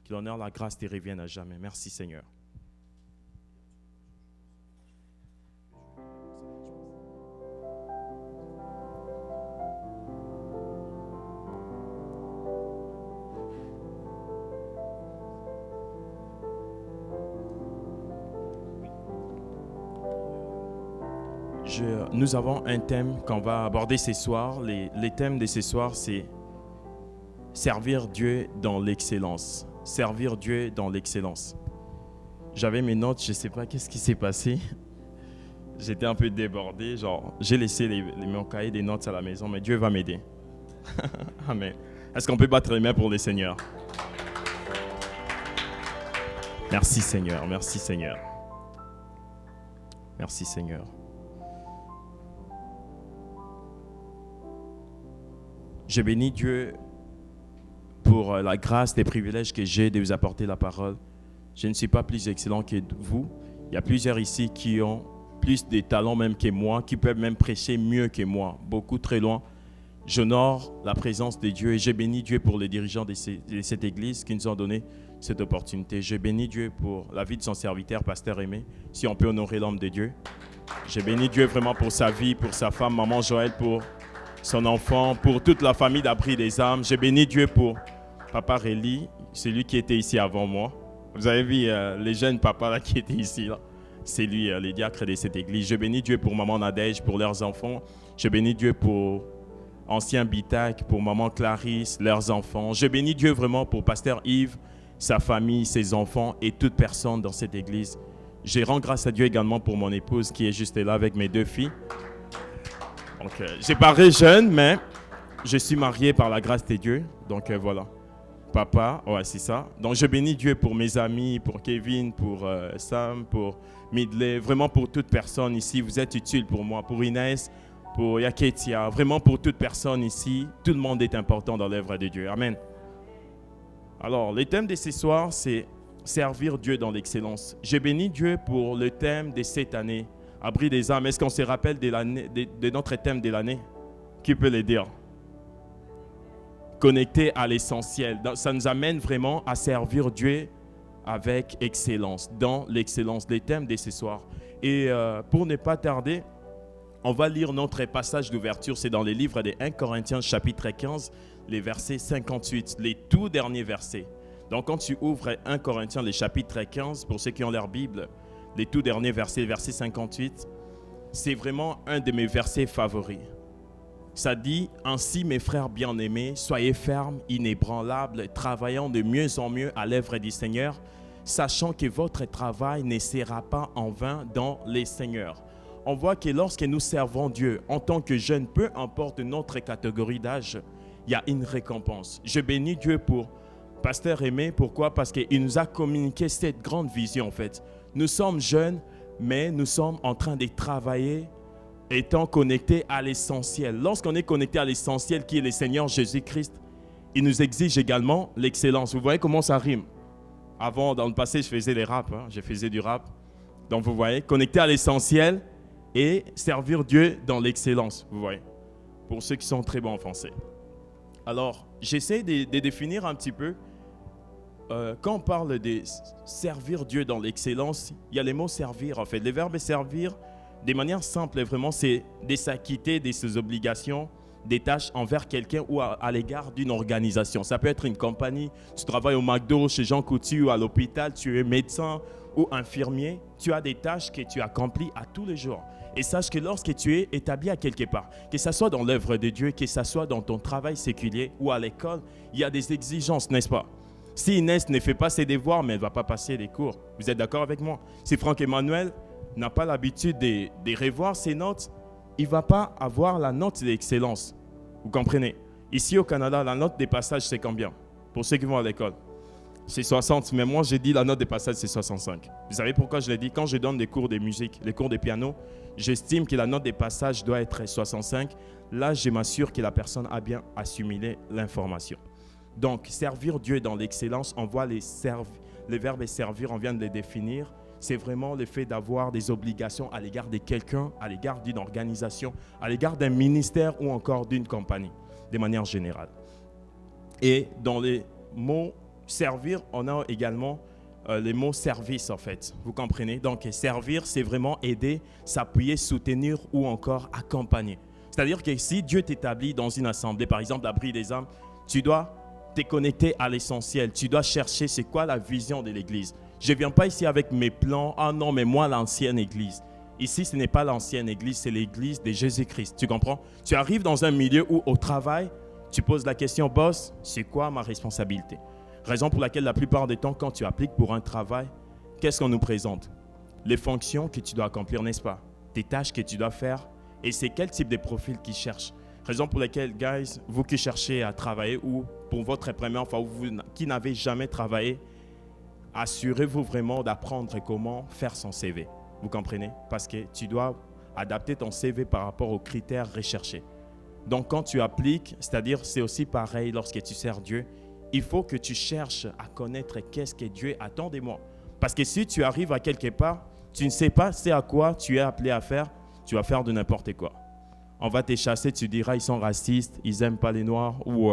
Que l'honneur, la grâce te reviennent à jamais. Merci, Seigneur. Nous avons un thème qu'on va aborder ce soir. Les thèmes de ce soir, c'est servir Dieu dans l'excellence. Servir Dieu dans l'excellence. J'avais mes notes, je ne sais pas qu'est-ce qui s'est passé. J'étais un peu débordé. J'ai laissé mon cahier des notes à la maison, mais Dieu va m'aider. Amen. Est-ce qu'on peut battre les mains pour le Seigneur? Merci Seigneur, merci Seigneur. Merci Seigneur. Je bénis Dieu pour la grâce, les privilèges que j'ai de vous apporter la parole. Je ne suis pas plus excellent que vous. Il y a plusieurs ici qui ont plus de talents même que moi, qui peuvent même prêcher mieux que moi, beaucoup très loin. J'honore la présence de Dieu et je bénis Dieu pour les dirigeants de cette église qui nous ont donné cette opportunité. Je bénis Dieu pour la vie de son serviteur, Pasteur Aimé, si on peut honorer l'homme de Dieu. Je bénis Dieu vraiment pour sa vie, pour sa femme, Maman Joël, pour son enfant, pour toute la famille d'Abri des âmes. Je bénis Dieu pour Papa Réli, celui qui était ici avant moi. Vous avez vu les jeunes papas là, qui étaient ici. Là. C'est lui, les diacres de cette église. Je bénis Dieu pour Maman Nadège, pour leurs enfants. Je bénis Dieu pour Ancien Bitac, pour Maman Clarisse, leurs enfants. Je bénis Dieu vraiment pour Pasteur Yves, sa famille, ses enfants et toute personne dans cette église. Je rends grâce à Dieu également pour mon épouse qui est juste là avec mes 2 filles. Donc, j'ai paru jeune, mais je suis marié par la grâce de Dieu. Donc, voilà. Papa, ouais, c'est ça. Donc, je bénis Dieu pour mes amis, pour Kevin, pour Sam, pour Midley, vraiment pour toute personne ici. Vous êtes utile pour moi, pour Inès, pour Yaketia, vraiment pour toute personne ici. Tout le monde est important dans l'œuvre de Dieu. Amen. Alors, le thème de ce soir, c'est servir Dieu dans l'excellence. Je bénis Dieu pour le thème de cette année. Abri des âmes, est-ce qu'on se rappelle de notre thème de l'année? Qui peut le dire? Connecté à l'essentiel. Ça nous amène vraiment à servir Dieu avec excellence, dans l'excellence, les thèmes de ce soir. Et pour ne pas tarder, on va lire notre passage d'ouverture. C'est dans les livres de 1 Corinthiens chapitre 15, les versets 58, les tout derniers versets. Donc quand tu ouvres 1 Corinthiens, le chapitre 15, pour ceux qui ont leur Bible, les tout derniers versets, verset 58, c'est vraiment un de mes versets favoris. Ça dit, « Ainsi, mes frères bien-aimés, soyez fermes, inébranlables, travaillant de mieux en mieux à l'œuvre du Seigneur, sachant que votre travail ne sera pas en vain dans les Seigneurs. » On voit que lorsque nous servons Dieu, en tant que jeunes, peu importe notre catégorie d'âge, il y a une récompense. Je bénis Dieu pour Pasteur Aimé. Pourquoi? Parce qu'il nous a communiqué cette grande vision en fait. Nous sommes jeunes, mais nous sommes en train de travailler, étant connectés à l'essentiel. Lorsqu'on est connecté à l'essentiel qui est le Seigneur Jésus-Christ, il nous exige également l'excellence. Vous voyez comment ça rime? Avant, dans le passé, je faisais des raps, je faisais du rap. Donc vous voyez, connecté à l'essentiel et servir Dieu dans l'excellence, vous voyez, pour ceux qui sont très bons en français. Alors, j'essaie de définir un petit peu. Quand on parle de servir Dieu dans l'excellence, il y a les mots servir en fait. Le verbe servir, de manière simple, vraiment, c'est de s'acquitter de ses obligations, des tâches envers quelqu'un ou à l'égard d'une organisation. Ça peut être une compagnie, tu travailles au McDo, chez Jean Coutu ou à l'hôpital, tu es médecin ou infirmier, tu as des tâches que tu accomplis à tous les jours. Et sache que lorsque tu es établi à quelque part, que ce soit dans l'œuvre de Dieu, que ce soit dans ton travail séculier ou à l'école, il y a des exigences, n'est-ce pas? Si Inès ne fait pas ses devoirs, mais elle ne va pas passer les cours. Vous êtes d'accord avec moi? Si Franck Emmanuel n'a pas l'habitude de revoir ses notes, il ne va pas avoir la note d'excellence. Vous comprenez? Ici au Canada, la note des passages, c'est combien? Pour ceux qui vont à l'école, c'est 60. Mais moi, j'ai dit la note des passages, c'est 65. Vous savez pourquoi je l'ai dit? Quand je donne des cours de musique, les cours de piano, j'estime que la note des passages doit être 65. Là, je m'assure que la personne a bien assimilé l'information. Donc, servir Dieu dans l'excellence, on voit les verbes servir, on vient de les définir. C'est vraiment le fait d'avoir des obligations à l'égard de quelqu'un, à l'égard d'une organisation, à l'égard d'un ministère ou encore d'une compagnie, de manière générale. Et dans les mots servir, on a également les mots service en fait. Vous comprenez? Donc servir, c'est vraiment aider, s'appuyer, soutenir ou encore accompagner. C'est-à-dire que si Dieu t'établit dans une assemblée, par exemple l'abri des âmes, tu dois te connecter à l'essentiel. Tu dois chercher c'est quoi la vision de l'église. Je ne viens pas ici avec mes plans. Ah non, mais moi l'ancienne église. Ici, ce n'est pas l'ancienne église, c'est l'église de Jésus-Christ. Tu comprends? Tu arrives dans un milieu où au travail, tu poses la question, boss, c'est quoi ma responsabilité? Raison pour laquelle la plupart du temps, quand tu appliques pour un travail, qu'est-ce qu'on nous présente? Les fonctions que tu dois accomplir, n'est-ce pas? Tes tâches que tu dois faire. Et c'est quel type de profil qu'ils cherchent? Raison pour laquelle, guys, vous qui cherchez à travailler ou pour votre première fois, ou vous qui n'avez jamais travaillé, assurez-vous vraiment d'apprendre comment faire son CV. Vous comprenez? Parce que tu dois adapter ton CV par rapport aux critères recherchés. Donc, quand tu appliques, c'est-à-dire, c'est aussi pareil lorsque tu sers Dieu, il faut que tu cherches à connaître qu'est-ce que Dieu attend de moi. Parce que si tu arrives à quelque part, tu ne sais pas c'est à quoi tu es appelé à faire, tu vas faire de n'importe quoi. On va te chasser, tu diras ils sont racistes, ils n'aiment pas les Noirs, ou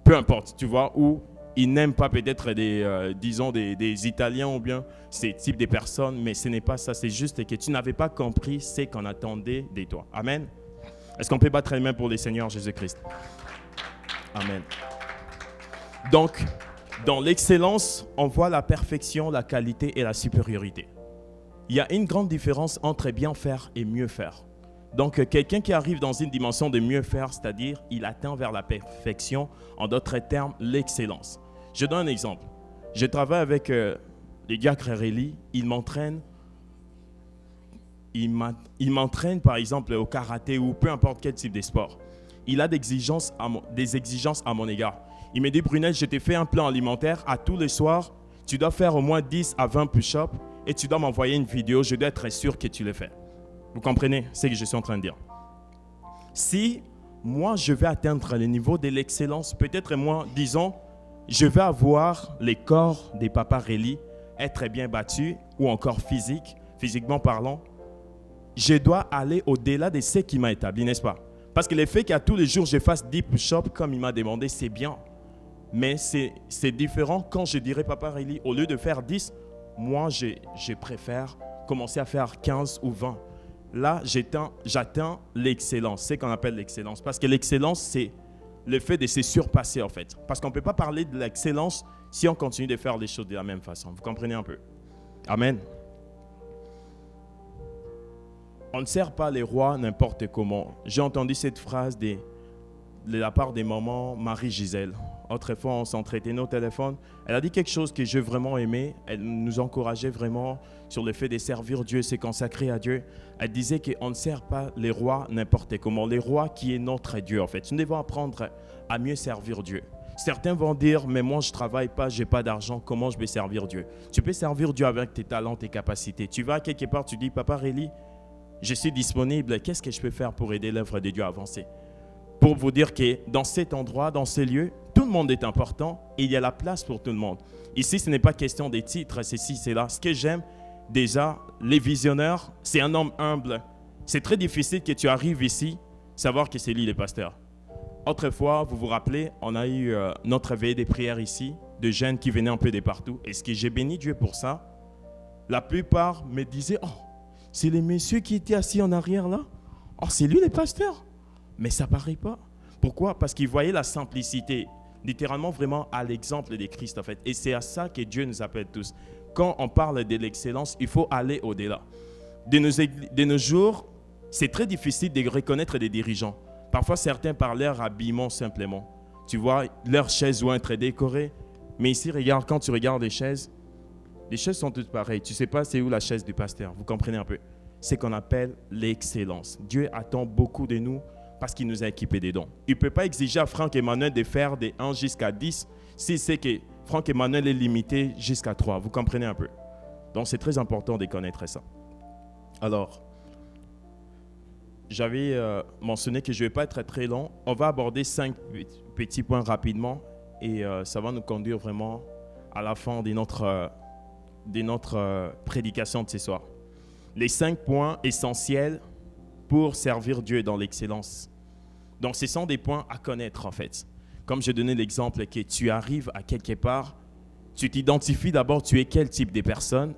peu importe, tu vois, ou ils n'aiment pas peut-être des Italiens ou bien ces types de personnes, mais ce n'est pas ça, c'est juste que tu n'avais pas compris ce qu'on attendait de toi. Amen. Est-ce qu'on peut battre les mains pour le Seigneur Jésus-Christ? Amen. Donc, dans l'excellence, on voit la perfection, la qualité et la supériorité. Il y a une grande différence entre bien faire et mieux faire. Donc, quelqu'un qui arrive dans une dimension de mieux faire, c'est-à-dire il atteint vers la perfection, en d'autres termes, l'excellence. Je donne un exemple. Je travaille avec les gars Crérelli, ils m'entraînent. Il m'entraîne par exemple au karaté ou peu importe quel type de sport. Il a des exigences à mon égard. Il me dit, Brunel, je t'ai fait un plan alimentaire. À tous les soirs, tu dois faire au moins 10 à 20 push-ups et tu dois m'envoyer une vidéo. Je dois être sûr que tu le fais. Vous comprenez ce que je suis en train de dire? Si moi, je vais atteindre le niveau de l'excellence, peut-être moi, disons, je vais avoir les corps des paparelli, être bien battus ou encore physiquement parlant, je dois aller au-delà de ce qui m'a établi, n'est-ce pas? Parce que le fait qu'à tous les jours, je fasse 10 push-ups comme il m'a demandé, c'est bien. Mais c'est différent quand je dirais, paparelli, au lieu de faire 10, moi, je préfère commencer à faire 15 ou 20. Là, j'atteins l'excellence, c'est ce qu'on appelle l'excellence. Parce que l'excellence, c'est le fait de se surpasser, en fait. Parce qu'on ne peut pas parler de l'excellence si on continue de faire les choses de la même façon. Vous comprenez un peu? Amen. On ne sert pas les rois n'importe comment. J'ai entendu cette phrase de la part des mamans Marie-Gisèle. Autrefois, on s'entretenait au téléphone. Elle a dit quelque chose que j'ai vraiment aimé. Elle nous encourageait vraiment sur le fait de servir Dieu, se consacrer à Dieu. Elle disait qu'on ne sert pas les rois n'importe comment. Les rois qui est notre Dieu, en fait. Nous devons apprendre à mieux servir Dieu. Certains vont dire, mais moi, je ne travaille pas, je n'ai pas d'argent. Comment je vais servir Dieu? Tu peux servir Dieu avec tes talents, tes capacités. Tu vas quelque part, tu dis, Papa Réli, je suis disponible. Qu'est-ce que je peux faire pour aider l'œuvre de Dieu à avancer? Pour vous dire que dans cet endroit, dans ces lieux, tout le monde est important et il y a la place pour tout le monde. Ici, ce n'est pas question des titres, c'est ci, c'est là. Ce que j'aime, déjà, les visionnaires, c'est un homme humble. C'est très difficile que tu arrives ici, savoir que c'est lui le pasteur. Autrefois, vous vous rappelez, on a eu notre veillée des prières ici, de jeunes qui venaient un peu de partout. Et ce que j'ai béni Dieu pour ça, la plupart me disaient, oh, c'est les messieurs qui étaient assis en arrière là. Oh, c'est lui le pasteur. Mais ça ne paraît pas. Pourquoi? Parce qu'ils voyaient la simplicité, littéralement vraiment à l'exemple de Christ en fait. Et c'est à ça que Dieu nous appelle tous. Quand on parle de l'excellence, il faut aller au-delà. De nos jours, c'est très difficile de reconnaître des dirigeants. Parfois, certains par leur habillement simplement. Tu vois, leurs chaises vont être décorées. Mais ici, regarde, quand tu regardes les chaises sont toutes pareilles. Tu ne sais pas c'est où la chaise du pasteur. Vous comprenez un peu? C'est ce qu'on appelle l'excellence. Dieu attend beaucoup de nous parce qu'il nous a équipés des dons. Il ne peut pas exiger à Franck Emmanuel de faire des 1 jusqu'à 10 s'il sait que Franck Emmanuel est limité jusqu'à 3. Vous comprenez un peu? Donc, c'est très important de connaître ça. Alors, j'avais mentionné que je ne vais pas être très long. On va aborder 5 petits points rapidement et ça va nous conduire vraiment à la fin de notre prédication de ce soir. Les 5 points essentiels pour servir Dieu dans l'excellence. Donc, ce sont des points à connaître en fait. Comme j'ai donné l'exemple que tu arrives à quelque part, tu t'identifies d'abord, tu es quel type de personne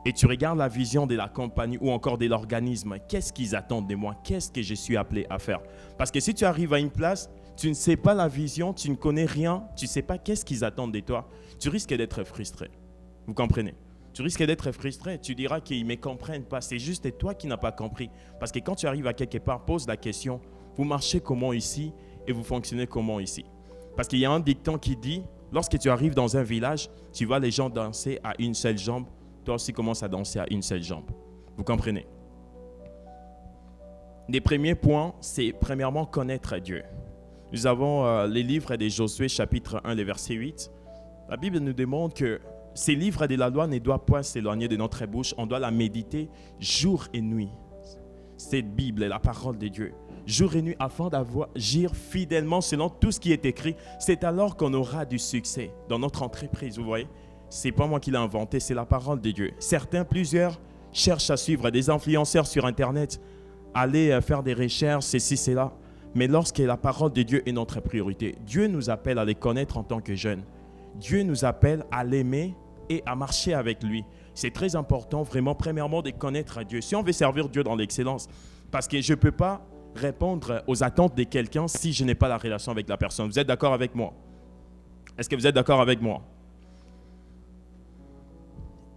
et tu regardes la vision de la compagnie ou encore de l'organisme. Qu'est-ce qu'ils attendent de moi? Qu'est-ce que je suis appelé à faire? Parce que si tu arrives à une place, tu ne sais pas la vision, tu ne connais rien, tu ne sais pas qu'est-ce qu'ils attendent de toi, tu risques d'être frustré. Vous comprenez? Tu risques d'être frustré. Tu diras qu'ils ne me comprennent pas. C'est juste toi qui n'as pas compris. Parce que quand tu arrives à quelque part, pose la question, vous marchez comment ici et vous fonctionnez comment ici? Parce qu'il y a un dicton qui dit, lorsque tu arrives dans un village, tu vois les gens danser à une seule jambe, toi aussi commence à danser à une seule jambe. Vous comprenez? Les premiers points, c'est premièrement connaître Dieu. Nous avons les livres de Josué, chapitre 1, le verset 8. La Bible nous demande que ces livres de la loi ne doivent pas s'éloigner de notre bouche. On doit la méditer jour et nuit. Cette Bible est la parole de Dieu. Jour et nuit, afin d'agir fidèlement selon tout ce qui est écrit. C'est alors qu'on aura du succès dans notre entreprise, vous voyez. Ce n'est pas moi qui l'ai inventé, c'est la parole de Dieu. Plusieurs cherchent à suivre des influenceurs sur Internet, aller faire des recherches, ceci, cela. Mais lorsque la parole de Dieu est notre priorité, Dieu nous appelle à les connaître en tant que jeunes. Dieu nous appelle à l'aimer et à marcher avec lui. C'est très important, vraiment, premièrement, de connaître Dieu. Si on veut servir Dieu dans l'excellence, parce que je ne peux pas répondre aux attentes de quelqu'un si je n'ai pas la relation avec la personne. Vous êtes d'accord avec moi? Est-ce que vous êtes d'accord avec moi?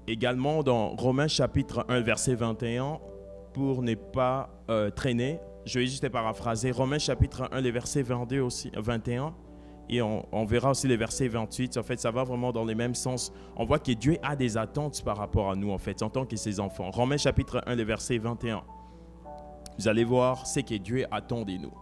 Également, dans Romains chapitre 1, verset 21, pour ne pas traîner, je vais juste paraphraser. Romains chapitre 1, les versets 22 aussi, 21. Et on verra aussi les versets 28. En fait, ça va vraiment dans le même sens. On voit que Dieu a des attentes par rapport à nous, en fait, en tant que ses enfants. Romains chapitre 1, les versets 21. Vous allez voir ce que Dieu attend de nous.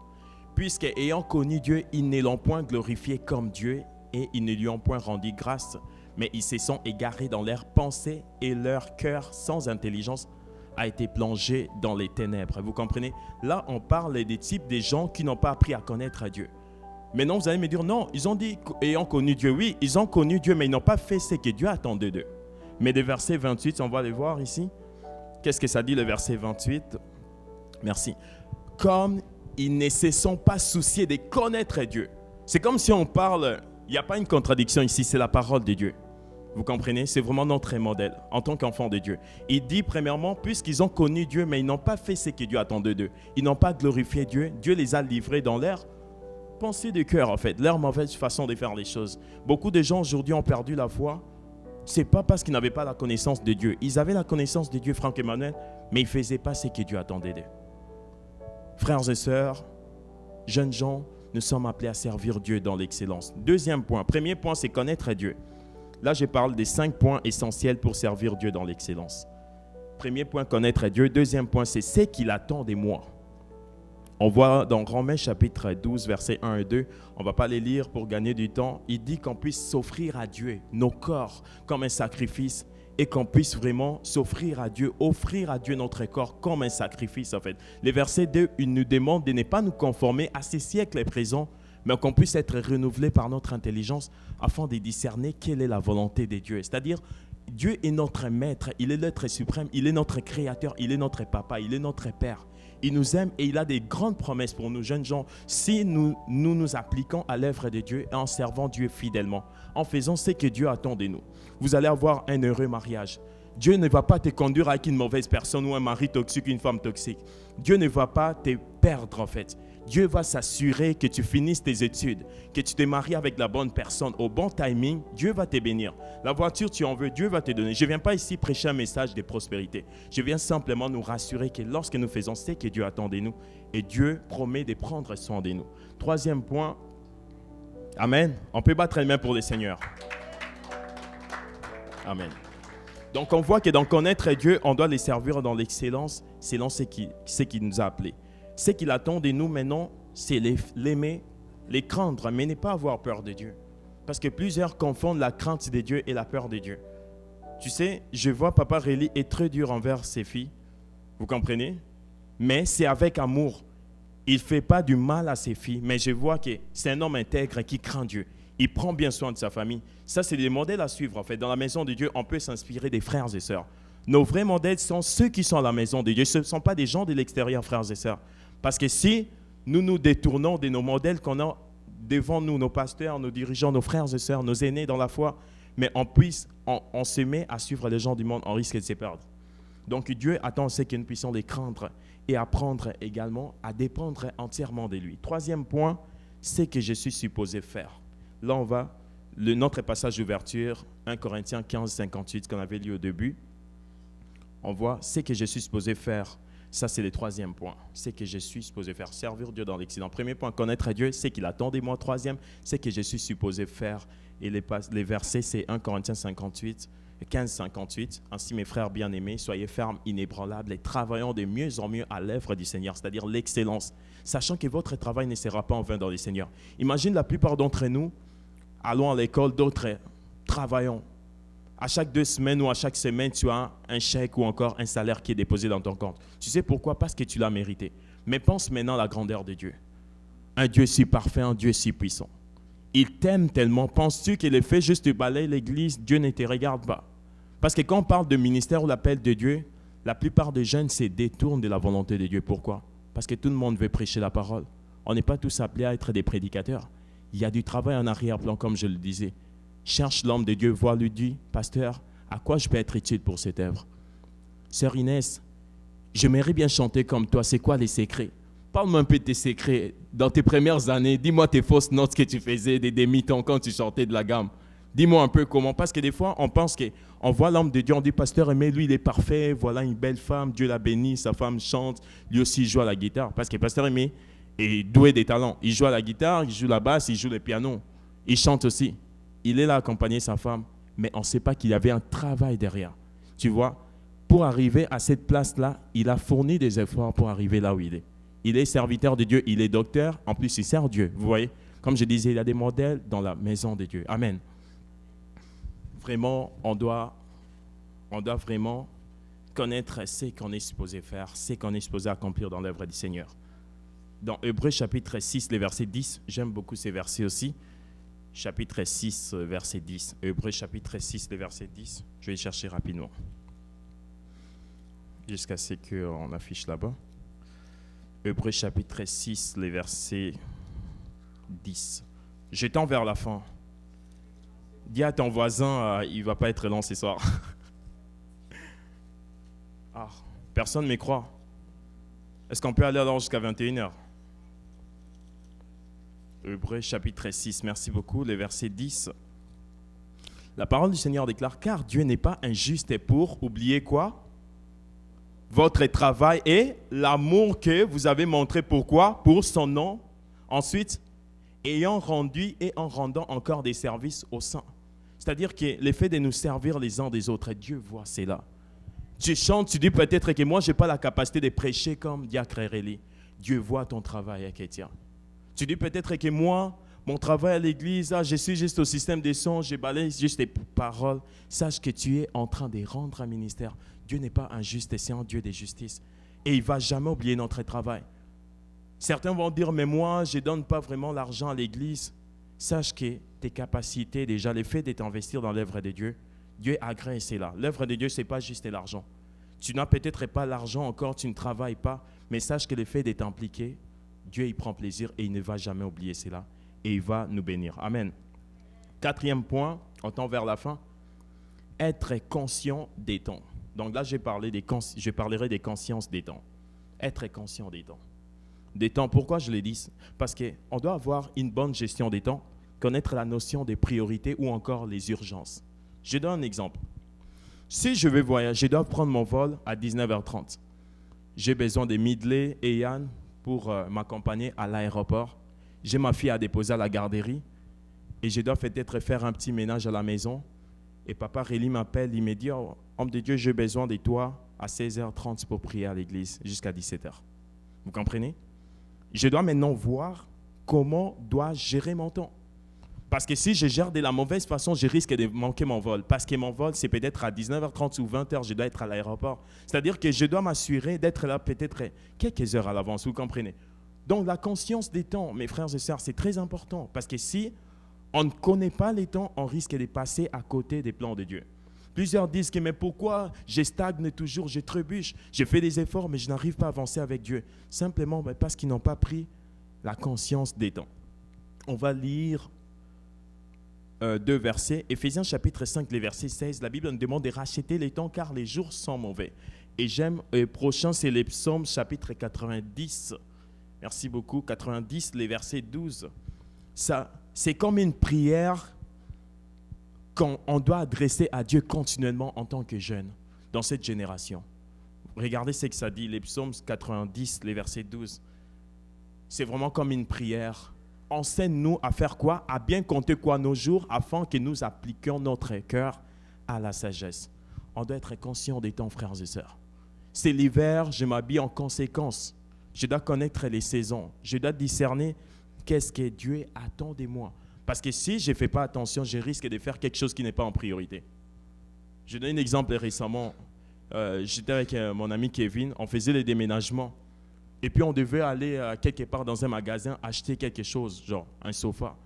Puisque, ayant connu Dieu, ils ne l'ont point glorifié comme Dieu et ils ne lui ont point rendu grâce, mais ils se sont égarés dans leurs pensées et leur cœur sans intelligence a été plongé dans les ténèbres. Vous comprenez? Là, on parle des types de gens qui n'ont pas appris à connaître Dieu. Maintenant, vous allez me dire, non, ils ont dit, ayant connu Dieu. Oui, ils ont connu Dieu, mais ils n'ont pas fait ce que Dieu attendait d'eux. Mais le verset 28, on va les voir ici. Qu'est-ce que ça dit, le verset 28? Merci. Comme ils ne se sont pas souciés de connaître Dieu. C'est comme si on parle, il n'y a pas une contradiction ici, c'est la parole de Dieu. Vous comprenez? C'est vraiment notre modèle en tant qu'enfant de Dieu. Il dit premièrement, puisqu'ils ont connu Dieu, mais ils n'ont pas fait ce que Dieu attendait d'eux. Ils n'ont pas glorifié Dieu. Dieu les a livrés dans leur pensée de cœur, en fait, leur mauvaise façon de faire les choses. Beaucoup de gens aujourd'hui ont perdu la foi. Ce n'est pas parce qu'ils n'avaient pas la connaissance de Dieu. Ils avaient la connaissance de Dieu, Franck Emmanuel, mais ils ne faisaient pas ce que Dieu attendait d'eux. Frères et sœurs, jeunes gens, nous sommes appelés à servir Dieu dans l'excellence. Deuxième point. Premier point, c'est connaître Dieu. Là, je parle des 5 points essentiels pour servir Dieu dans l'excellence. Premier point, connaître Dieu. Deuxième point, c'est ce qu'il attend de moi. On voit dans Romains chapitre 12, versets 1 et 2, on ne va pas les lire pour gagner du temps. Il dit qu'on puisse s'offrir à Dieu, nos corps, comme un sacrifice, et qu'on puisse vraiment s'offrir à Dieu, offrir à Dieu notre corps comme un sacrifice, en fait. Les versets 2, il nous demande de ne pas nous conformer à ces siècles présents, mais qu'on puisse être renouvelé par notre intelligence afin de discerner quelle est la volonté de Dieu. C'est-à-dire, Dieu est notre maître, il est l'être suprême, il est notre créateur, il est notre papa, il est notre père. Il nous aime et il a des grandes promesses pour nous, jeunes gens, si nous nous appliquons à l'œuvre de Dieu et en servant Dieu fidèlement, en faisant ce que Dieu attend de nous. Vous allez avoir un heureux mariage. Dieu ne va pas te conduire avec une mauvaise personne ou un mari toxique, une femme toxique. Dieu ne va pas te perdre, en fait. Dieu va s'assurer que tu finisses tes études, que tu te maries avec la bonne personne au bon timing. Dieu va te bénir. La voiture, tu en veux, Dieu va te donner. Je ne viens pas ici prêcher un message de prospérité. Je viens simplement nous rassurer que lorsque nous faisons ce que Dieu attend de nous, et Dieu promet de prendre soin de nous. Troisième point, amen. On peut battre les mains pour le Seigneur. Amen. Donc on voit que dans connaître Dieu, on doit les servir dans l'excellence selon ce qu'il nous a appelés. Ce qu'il attend de nous maintenant, c'est l'aimer, les craindre, mais ne pas avoir peur de Dieu. Parce que plusieurs confondent la crainte de Dieu et la peur de Dieu. Tu sais, je vois Papa Réli est très dur envers ses filles. Vous comprenez? Mais c'est avec amour. Il ne fait pas du mal à ses filles, mais je vois que c'est un homme intègre qui craint Dieu. Il prend bien soin de sa famille. Ça, c'est des modèles à suivre. En fait, dans la maison de Dieu, on peut s'inspirer des frères et sœurs. Nos vrais modèles sont ceux qui sont à la maison de Dieu. Ce ne sont pas des gens de l'extérieur, frères et sœurs. Parce que si nous nous détournons de nos modèles qu'on a devant nous, nos pasteurs, nos dirigeants, nos frères et sœurs, nos aînés dans la foi, mais on se met à suivre les gens du monde, on risque de se perdre. Donc Dieu attend aussi que nous puissions les craindre et apprendre également à dépendre entièrement de lui. Troisième point, c'est que je suis supposé faire. Là, on va, notre passage d'ouverture, 1 Corinthiens 15, 58, qu'on avait lu au début, on voit ce que je suis supposé faire. Ça, c'est le troisième point. C'est que je suis supposé faire. Servir Dieu dans l'excellent. Premier point, connaître Dieu, c'est qu'il attend de moi. Troisième, c'est que je suis supposé faire. Et les versets, c'est 1 Corinthiens 15, 58. Ainsi, mes frères bien-aimés, soyez fermes, inébranlables et travaillant de mieux en mieux à l'œuvre du Seigneur, c'est-à-dire l'excellence, sachant que votre travail ne sera pas en vain dans le Seigneur. Imagine la plupart d'entre nous, allons à l'école, d'autres travaillons. À chaque 2 semaines ou à chaque semaine, tu as un chèque ou encore un salaire qui est déposé dans ton compte. Tu sais pourquoi? Parce que tu l'as mérité. Mais pense maintenant à la grandeur de Dieu. Un Dieu si parfait, un Dieu si puissant. Il t'aime tellement. Penses-tu que le fait juste de balayer l'église, Dieu ne te regarde pas? Parce que quand on parle de ministère ou l'appel de Dieu, la plupart des jeunes se détournent de la volonté de Dieu. Pourquoi? Parce que tout le monde veut prêcher la parole. On n'est pas tous appelés à être des prédicateurs. Il y a du travail en arrière-plan, comme je le disais. Cherche l'homme de Dieu, vois lui dit, pasteur, à quoi je peux être utile pour cette œuvre? Sœur Inès, j'aimerais bien chanter comme toi, c'est quoi les secrets? Parle-moi un peu de tes secrets. Dans tes premières années, dis-moi tes fausses notes que tu faisais, des demi-tons quand tu chantais de la gamme. Dis-moi un peu comment, parce que des fois, on pense qu'on voit l'homme de Dieu, on dit, pasteur, mais lui, il est parfait, voilà une belle femme, Dieu l'a béni, sa femme chante, lui aussi, il joue à la guitare, parce que pasteur Aimé est doué des talents. Il joue à la guitare, il joue la basse, il joue le piano, il chante aussi. Il est là accompagner sa femme, mais on ne sait pas qu'il y avait un travail derrière. Tu vois, pour arriver à cette place-là, il a fourni des efforts pour arriver là où il est. Il est serviteur de Dieu, il est docteur, en plus il sert Dieu. Vous voyez, comme je disais, il y a des modèles dans la maison de Dieu. Amen. Vraiment, on doit vraiment connaître ce qu'on est supposé faire, ce qu'on est supposé accomplir dans l'œuvre du Seigneur. Dans Hébreux chapitre 6, les versets 10, j'aime beaucoup ces versets aussi. Chapitre 6, verset 10. Hébreux chapitre 6, les versets 10. Je vais les chercher rapidement. Jusqu'à ce qu'on affiche là-bas. Hébreux chapitre 6, les versets 10. Je tends vers la fin. Dis à ton voisin, il ne va pas être long ce soir. Personne ne me croit. Est-ce qu'on peut aller alors jusqu'à 21h? Hébreux chapitre 6, merci beaucoup, le verset 10. La parole du Seigneur déclare, car Dieu n'est pas injuste pour oublier quoi? Votre travail et l'amour que vous avez montré. Pourquoi? Pour son nom. Ensuite, ayant rendu et en rendant encore des services aux saints. C'est-à-dire que le fait de nous servir les uns des autres, Dieu voit cela. Tu chantes, tu dis peut-être que moi, je n'ai pas la capacité de prêcher comme Diacre Réli. Dieu voit ton travail, chrétien. Tu dis peut-être que moi, mon travail à l'église, je suis juste au système des sons, je balaye juste les paroles. Sache que tu es en train de rendre un ministère. Dieu n'est pas injuste, c'est un Dieu de justice. Et il ne va jamais oublier notre travail. Certains vont dire, mais moi, je ne donne pas vraiment l'argent à l'église. Sache que tes capacités, déjà, le fait de t'investir dans l'œuvre de Dieu, Dieu agrée cela. L'œuvre de Dieu, ce n'est pas juste l'argent. Tu n'as peut-être pas l'argent encore, tu ne travailles pas, mais sache que le fait d'être impliqué, Dieu y prend plaisir et il ne va jamais oublier cela. Et il va nous bénir. Amen. 4e point, on tend vers la fin. Être conscient des temps. Donc là, je parlerai des consciences des temps. Être conscient des temps. Des temps, pourquoi je le dis? Parce qu'on doit avoir une bonne gestion des temps, connaître la notion des priorités ou encore les urgences. Je donne un exemple. Si je veux voyager, je dois prendre mon vol à 19h30. J'ai besoin de Midley et Yann pour m'accompagner à l'aéroport. J'ai ma fille à déposer à la garderie et je dois peut-être faire un petit ménage à la maison. Et papa Réli m'appelle, il me dit, oh, homme de Dieu, j'ai besoin de toi à 16h30 pour prier à l'église jusqu'à 17h. Vous comprenez? Je dois maintenant voir comment dois-je gérer mon temps. Parce que si je gère de la mauvaise façon, je risque de manquer mon vol. Parce que mon vol, c'est peut-être à 19h30 ou 20h, je dois être à l'aéroport. C'est-à-dire que je dois m'assurer d'être là peut-être quelques heures à l'avance, vous comprenez? Donc la conscience des temps, mes frères et sœurs, c'est très important. Parce que si on ne connaît pas les temps, on risque de passer à côté des plans de Dieu. Plusieurs disent que mais pourquoi je stagne toujours, je trébuche, je fais des efforts, mais je n'arrive pas à avancer avec Dieu. Simplement parce qu'ils n'ont pas pris la conscience des temps. On va lire 2 versets. Éphésiens chapitre 5, les versets 16. La Bible nous demande de racheter les temps car les jours sont mauvais. Et j'aime, prochain, c'est les psaumes chapitre 90. Merci beaucoup. 90, les versets 12. Ça, c'est comme une prière qu'on doit adresser à Dieu continuellement en tant que jeune dans cette génération. Regardez ce que ça dit, les psaumes 90, les versets 12. C'est vraiment comme une prière. Enseigne-nous à faire quoi? À bien compter quoi nos jours afin que nous appliquions notre cœur à la sagesse. On doit être conscient des temps, frères et sœurs. C'est l'hiver, je m'habille en conséquence. Je dois connaître les saisons. Je dois discerner qu'est-ce que Dieu attend de moi. Parce que si je ne fais pas attention, je risque de faire quelque chose qui n'est pas en priorité. Je donne un exemple récemment. J'étais avec mon ami Kevin, on faisait les déménagements. Et puis on devait aller quelque part dans un magasin acheter quelque chose, genre un sofa.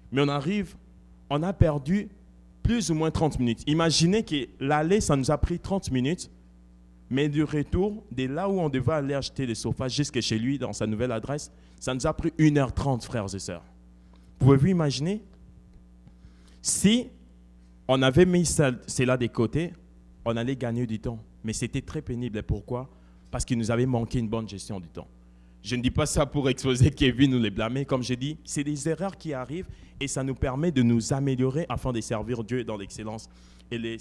Mais on arrive, on a perdu plus ou moins 30 minutes. Imaginez que l'aller, ça nous a pris 30 minutes. Mais du retour, de là où on devait aller acheter le sofa jusqu'à chez lui, dans sa nouvelle adresse, ça nous a pris 1h30, frères et sœurs. Pouvez-vous imaginer? Si on avait mis cela de côté, on allait gagner du temps. Mais c'était très pénible. Et pourquoi? Parce qu'il nous avait manqué une bonne gestion du temps. Je ne dis pas ça pour exposer Kevin ou les blâmer. Comme je dis, c'est des erreurs qui arrivent et ça nous permet de nous améliorer afin de servir Dieu dans l'excellence. Et le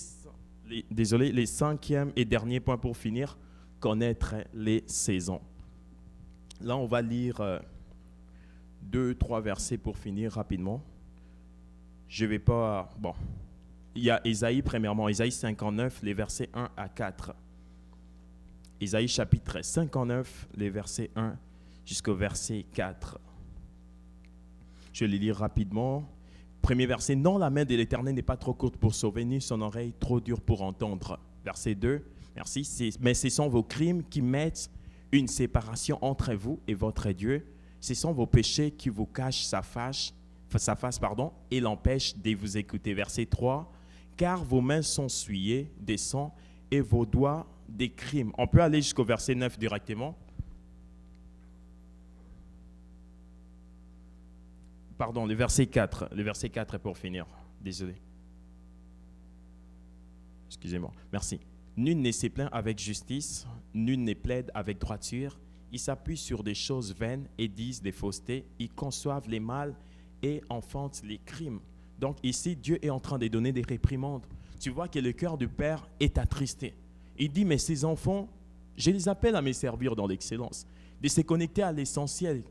5e et dernier point pour finir, connaître les saisons. Là, on va lire 2-3 versets pour finir rapidement. Je ne vais pas... Bon, il y a Ésaïe, premièrement, Ésaïe 59, les versets 1 à 4. Ésaïe chapitre 59, les versets 1 jusqu'au verset 4. Je vais les lire rapidement. Premier verset, « Non, la main de l'Éternel n'est pas trop courte pour sauver, ni son oreille trop dure pour entendre. » Verset 2, merci. « Mais ce sont vos crimes qui mettent une séparation entre vous et votre Dieu. Ce sont vos péchés qui vous cachent sa face, et l'empêchent de vous écouter. » Verset 3, « Car vos mains sont souillées de sang et vos doigts des crimes. » On peut aller jusqu'au verset 9 directement. Pardon, le verset 4. Le verset 4 est pour finir. Désolé. Excusez-moi. Merci. « Nul ne se plaint avec justice, nul ne plaide avec droiture. Ils s'appuient sur des choses vaines et disent des faussetés. Ils conçoivent les mal et enfantent les crimes. » Donc ici, Dieu est en train de donner des réprimandes. Tu vois que le cœur du Père est attristé. Il dit, mais ces enfants, je les appelle à me servir dans l'excellence, de se connecter à l'essentiel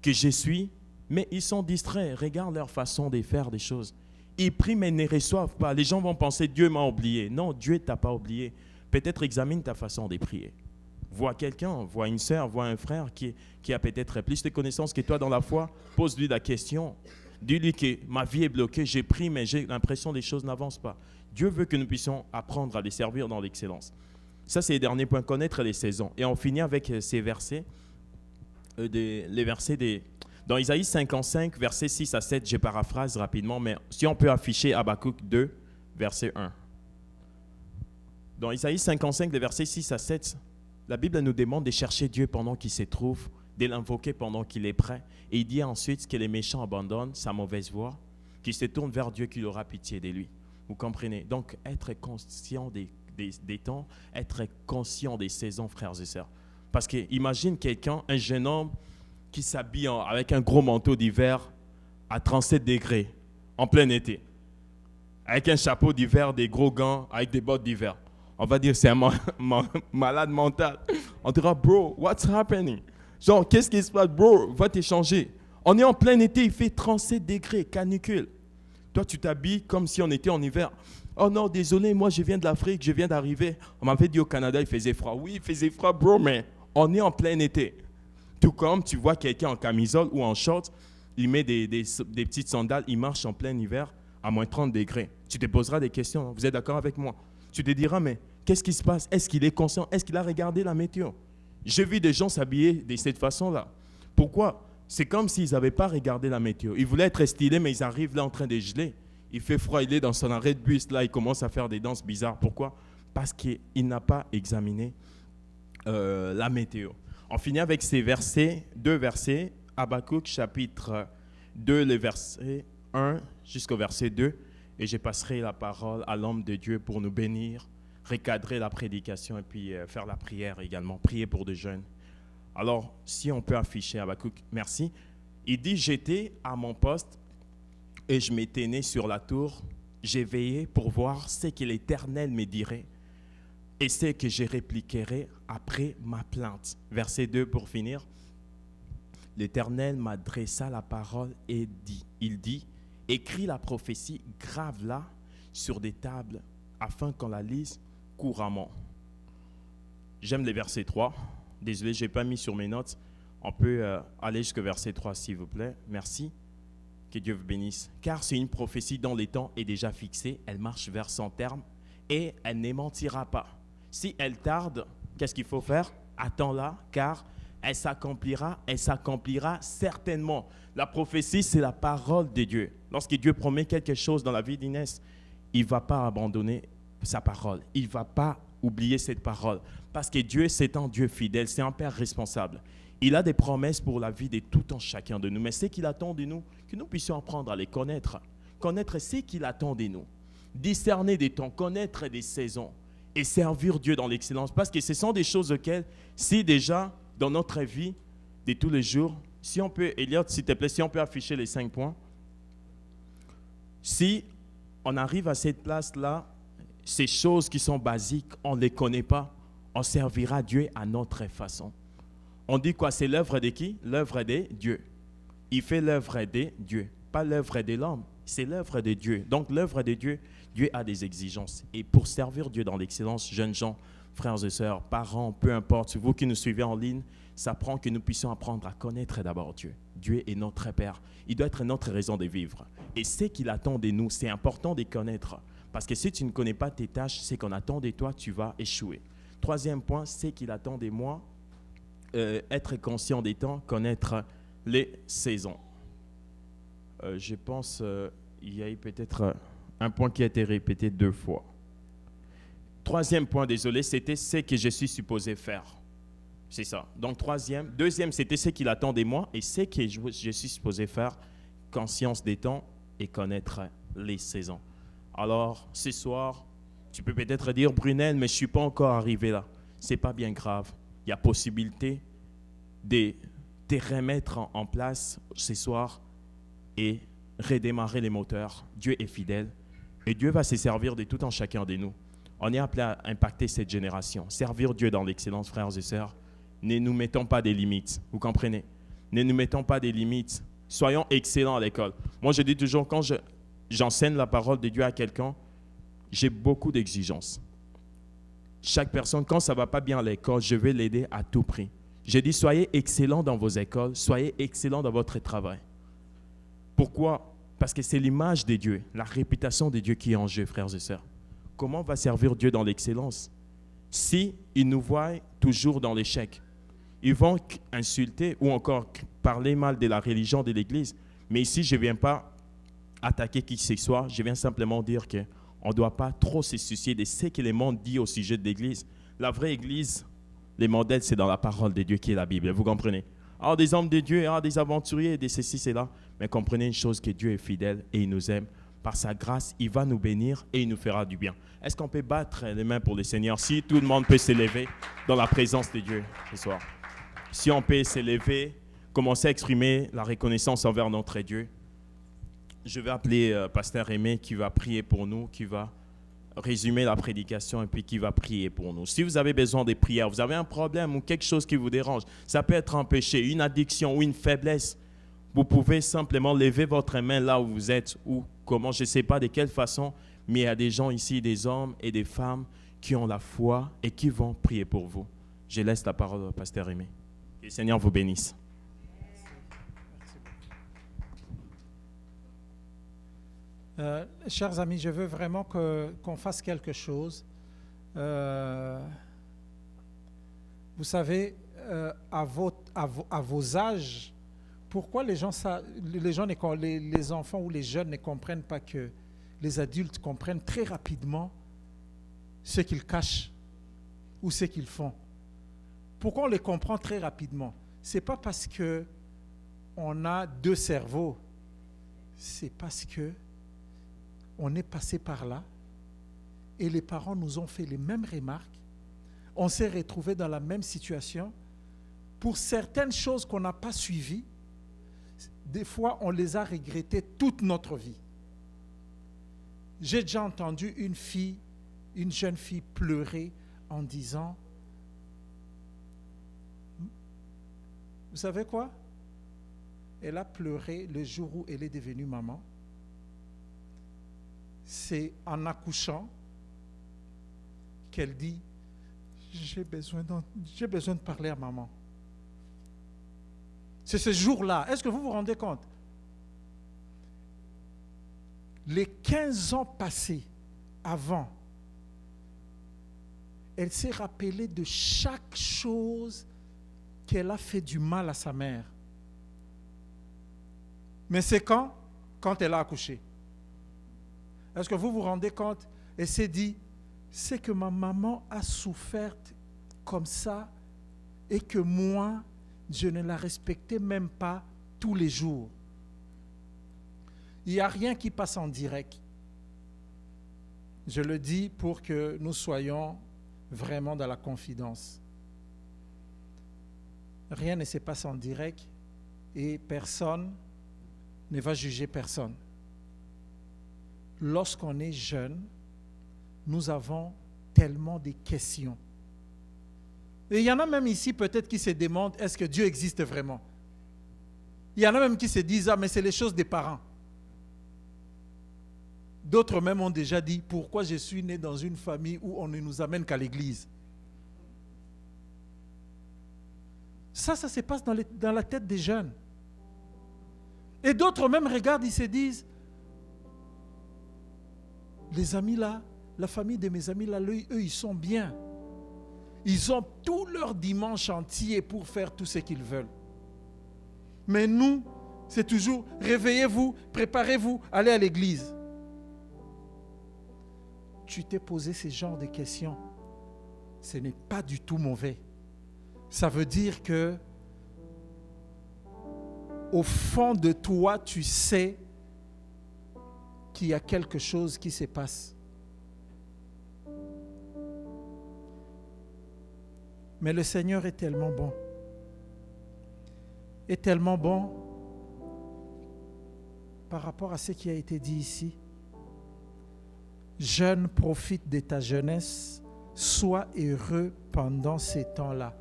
que je suis, mais ils sont distraits. Regarde leur façon de faire des choses. Ils prient mais ne reçoivent pas. Les gens vont penser, Dieu m'a oublié. Non, Dieu ne t'a pas oublié. Peut-être examine ta façon de prier. Vois quelqu'un, vois une sœur, vois un frère qui a peut-être plus de connaissances que toi dans la foi. Pose-lui la question. Dis-lui que ma vie est bloquée, j'ai prié, mais j'ai l'impression que les choses n'avancent pas. Dieu veut que nous puissions apprendre à les servir dans l'excellence. Ça, c'est le dernier point, connaître les saisons. Et on finit avec ces versets, les versets dans Isaïe 55, versets 6 à 7, je paraphrase rapidement, mais si on peut afficher Habakkuk 2, verset 1. Dans Isaïe 55, les versets 6 à 7, la Bible nous demande de chercher Dieu pendant qu'il se trouve, de l'invoquer pendant qu'il est prêt. Et il dit ensuite que les méchants abandonnent sa mauvaise voie, qu'ils se tournent vers Dieu qui aura pitié de lui. Vous comprenez? Donc, être conscient des temps, être conscient des saisons, frères et sœurs. Parce que imagine quelqu'un, un jeune homme, qui s'habille avec un gros manteau d'hiver à 37 degrés, en plein été, avec un chapeau d'hiver, des gros gants, avec des bottes d'hiver. On va dire c'est un malade mental. On dira, bro, what's happening? Genre, qu'est-ce qui se passe, bro? Va t'échanger. On est en plein été, il fait 37 degrés, canicule. Toi, tu t'habilles comme si on était en hiver. Oh non, désolé, moi, je viens de l'Afrique, je viens d'arriver. On m'avait dit au Canada, il faisait froid. Oui, il faisait froid, bro, mais on est en plein été. Tout comme tu vois quelqu'un en camisole ou en short, il met des petites sandales, il marche en plein hiver à moins 30 degrés. Tu te poseras des questions, vous êtes d'accord avec moi? Tu te diras, mais qu'est-ce qui se passe? Est-ce qu'il est conscient? Est-ce qu'il a regardé la météo? J'ai vu des gens s'habiller de cette façon-là. Pourquoi? C'est comme s'ils n'avaient pas regardé la météo. Ils voulaient être stylés, mais ils arrivent là en train de geler. Il fait froid, il est dans son arrêt de bus, là, il commence à faire des danses bizarres. Pourquoi? Parce qu'il n'a pas examiné la météo. On finit avec ces versets, 2 versets, Habakkuk chapitre 2, le verset 1 jusqu'au verset 2. Et je passerai la parole à l'homme de Dieu pour nous bénir, recadrer la prédication et puis faire la prière également, prier pour des jeunes. Alors, si on peut afficher Habakkuk, merci. Il dit, j'étais à mon poste et je m'étais né sur la tour. J'ai veillé pour voir ce que l'Éternel me dirait et ce que je répliquerai après ma plainte. Verset 2 pour finir. L'Éternel m'adressa la parole et il dit, écris la prophétie, grave-la sur des tables afin qu'on la lise couramment. J'aime les versets 3. Désolé, je n'ai pas mis sur mes notes. On peut aller jusqu'au verset 3, s'il vous plaît. Merci. Que Dieu vous bénisse. Car c'est une prophétie dont le temps est déjà fixé. Elle marche vers son terme et elle ne mentira pas. Si elle tarde, qu'est-ce qu'il faut faire? Attends-la, car elle s'accomplira certainement. La prophétie, c'est la parole de Dieu. Lorsque Dieu promet quelque chose dans la vie d'Inès, il ne va pas abandonner sa parole. Il ne va pas oublier cette parole. Parce que Dieu, c'est un Dieu fidèle, c'est un Père responsable. Il a des promesses pour la vie de tout un chacun de nous. Mais c'est qu'il attend de nous, que nous puissions apprendre à les connaître. Connaître ce qu'il attend de nous. Discerner des temps, connaître des saisons et servir Dieu dans l'excellence. Parce que ce sont des choses auxquelles, si déjà, dans notre vie de tous les jours, si on peut, Elliot, s'il te plaît, si on peut afficher les 5 points. Si on arrive à cette place-là, ces choses qui sont basiques, on ne les connaît pas, on servira Dieu à notre façon. On dit quoi? C'est l'œuvre de qui? L'œuvre de Dieu. Il fait l'œuvre de Dieu, pas l'œuvre de l'homme. C'est l'œuvre de Dieu. Donc l'œuvre de Dieu, Dieu a des exigences. Et pour servir Dieu dans l'excellence, jeunes gens, frères et sœurs, parents, peu importe, vous qui nous suivez en ligne, ça prend que nous puissions apprendre à connaître d'abord Dieu. Dieu est notre Père. Il doit être notre raison de vivre. Et ce qu'il attend de nous, c'est important de connaître. Parce que si tu ne connais pas tes tâches, c'est qu'on attend de toi, tu vas échouer. Troisième point, c'est qu'il attend de moi, être conscient des temps, connaître les saisons. Je pense il y a eu peut-être un point qui a été répété 2 fois. Troisième point, désolé, c'était ce que je suis supposé faire. C'est ça. Donc deuxième, c'était ce qu'il attend de moi et ce que je suis supposé faire, conscience des temps et connaître les saisons. Alors, ce soir, tu peux peut-être dire, Brunel, mais je ne suis pas encore arrivé là. Ce n'est pas bien grave. Il y a possibilité de te remettre en place ce soir et redémarrer les moteurs. Dieu est fidèle et Dieu va se servir de tout en chacun de nous. On est appelé à impacter cette génération. Servir Dieu dans l'excellence, frères et sœurs. Ne nous mettons pas des limites. Vous comprenez? Ne nous mettons pas des limites. Soyons excellents à l'école. Moi, je dis toujours, quand j'enseigne la parole de Dieu à quelqu'un, j'ai beaucoup d'exigences. Chaque personne, quand ça ne va pas bien à l'école, je vais l'aider à tout prix. Je dis, soyez excellents dans vos écoles, soyez excellents dans votre travail. Pourquoi? Parce que c'est l'image de Dieu, la réputation de Dieu qui est en jeu, frères et sœurs. Comment on va servir Dieu dans l'excellence si ils nous voient toujours dans l'échec? Ils vont insulter ou encore parler mal de la religion de l'Église. Mais ici, je ne viens pas attaquer qui que ce soit. Je viens simplement dire qu'on ne doit pas trop se soucier de ce que le monde dit au sujet de l'Église. La vraie Église, les modèles, c'est dans la parole de Dieu qui est la Bible. Vous comprenez? Alors, des hommes de Dieu, des aventuriers, des ceci, cela. Mais comprenez une chose, que Dieu est fidèle et il nous aime. Par sa grâce, il va nous bénir et il nous fera du bien. Est-ce qu'on peut battre les mains pour le Seigneur? Si tout le monde peut s'élever dans la présence de Dieu ce soir. Si on peut s'élever, commencer à exprimer la reconnaissance envers notre Dieu. Je vais appeler Pasteur Aimé qui va prier pour nous, qui va résumer la prédication et puis qui va prier pour nous. Si vous avez besoin de prières, vous avez un problème ou quelque chose qui vous dérange, ça peut être un péché, une addiction ou une faiblesse, vous pouvez simplement lever votre main là où vous êtes ou comment, je ne sais pas de quelle façon, mais il y a des gens ici, des hommes et des femmes qui ont la foi et qui vont prier pour vous. Je laisse la parole au Pasteur Aimé. Que le Seigneur vous bénisse. Chers amis, je veux vraiment qu'on fasse quelque chose. Vous savez, à vos âges, pourquoi les enfants ou les jeunes ne comprennent pas que les adultes comprennent très rapidement ce qu'ils cachent ou ce qu'ils font? Pourquoi on les comprend très rapidement? Ce n'est pas parce qu'on a 2 cerveaux c'est parce que on est passé par là et les parents nous ont fait les mêmes remarques. On s'est retrouvés dans la même situation. Pour certaines choses qu'on n'a pas suivies, des fois, on les a regrettées toute notre vie. J'ai déjà entendu une jeune fille pleurer en disant, vous savez quoi? Elle a pleuré le jour où elle est devenue maman. C'est en accouchant qu'elle dit, j'ai besoin de parler à maman. C'est ce jour-là. Est-ce que vous vous rendez compte? Les 15 ans passés avant, elle s'est rappelée de chaque chose qu'elle a fait du mal à sa mère. Mais c'est quand elle a accouché. Est-ce que vous vous rendez compte? Elle s'est dit, c'est que ma maman a souffert comme ça et que moi, je ne la respectais même pas tous les jours. Il n'y a rien qui passe en direct. Je le dis pour que nous soyons vraiment dans la confidence. Rien ne se passe en direct et personne ne va juger personne. Lorsqu'on est jeune, nous avons tellement de questions. Et il y en a même ici peut-être qui se demandent, est-ce que Dieu existe vraiment? Il y en a même qui se disent, ah mais c'est les choses des parents. D'autres même ont déjà dit, pourquoi je suis né dans une famille où on ne nous amène qu'à l'église? Ça se passe dans la tête des jeunes. Et d'autres même regardent, ils se disent, les amis là, la famille de mes amis là, eux, ils sont bien. Ils ont tout leur dimanche entier pour faire tout ce qu'ils veulent. Mais nous, c'est toujours, réveillez-vous, préparez-vous, allez à l'église. Tu t'es posé ce genre de questions. Ce n'est pas du tout mauvais. Ça veut dire que au fond de toi, tu sais qu'il y a quelque chose qui se passe. Mais le Seigneur est tellement bon. Est tellement bon par rapport à ce qui a été dit ici. Jeune, profite de ta jeunesse, sois heureux pendant ces temps-là.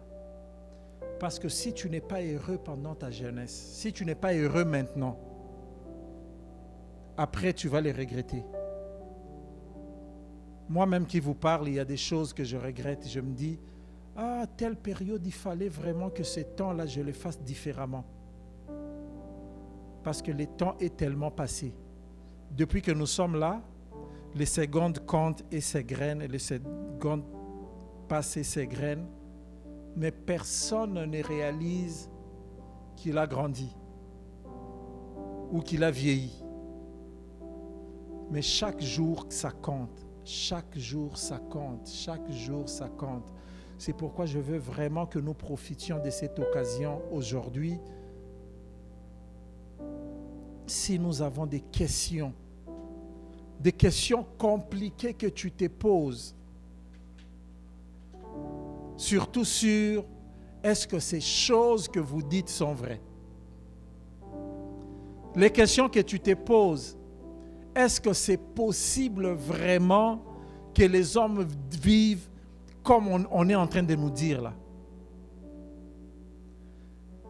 Parce que si tu n'es pas heureux pendant ta jeunesse, si tu n'es pas heureux maintenant, après tu vas les regretter. Moi-même qui vous parle, il y a des choses que je regrette. Je me dis, ah, telle période, il fallait vraiment que ce temps-là, je le fasse différemment. Parce que le temps est tellement passé. Depuis que nous sommes là, les secondes comptent et s'égrènent, les secondes passent et s'égrènent, mais personne ne réalise qu'il a grandi ou qu'il a vieilli. Mais chaque jour, ça compte. Chaque jour, ça compte. Chaque jour, ça compte. C'est pourquoi je veux vraiment que nous profitions de cette occasion aujourd'hui. Si nous avons des questions compliquées que tu te poses, surtout sur est-ce que ces choses que vous dites sont vraies? Les questions que tu te poses, est-ce que c'est possible vraiment que les hommes vivent comme on est en train de nous dire là?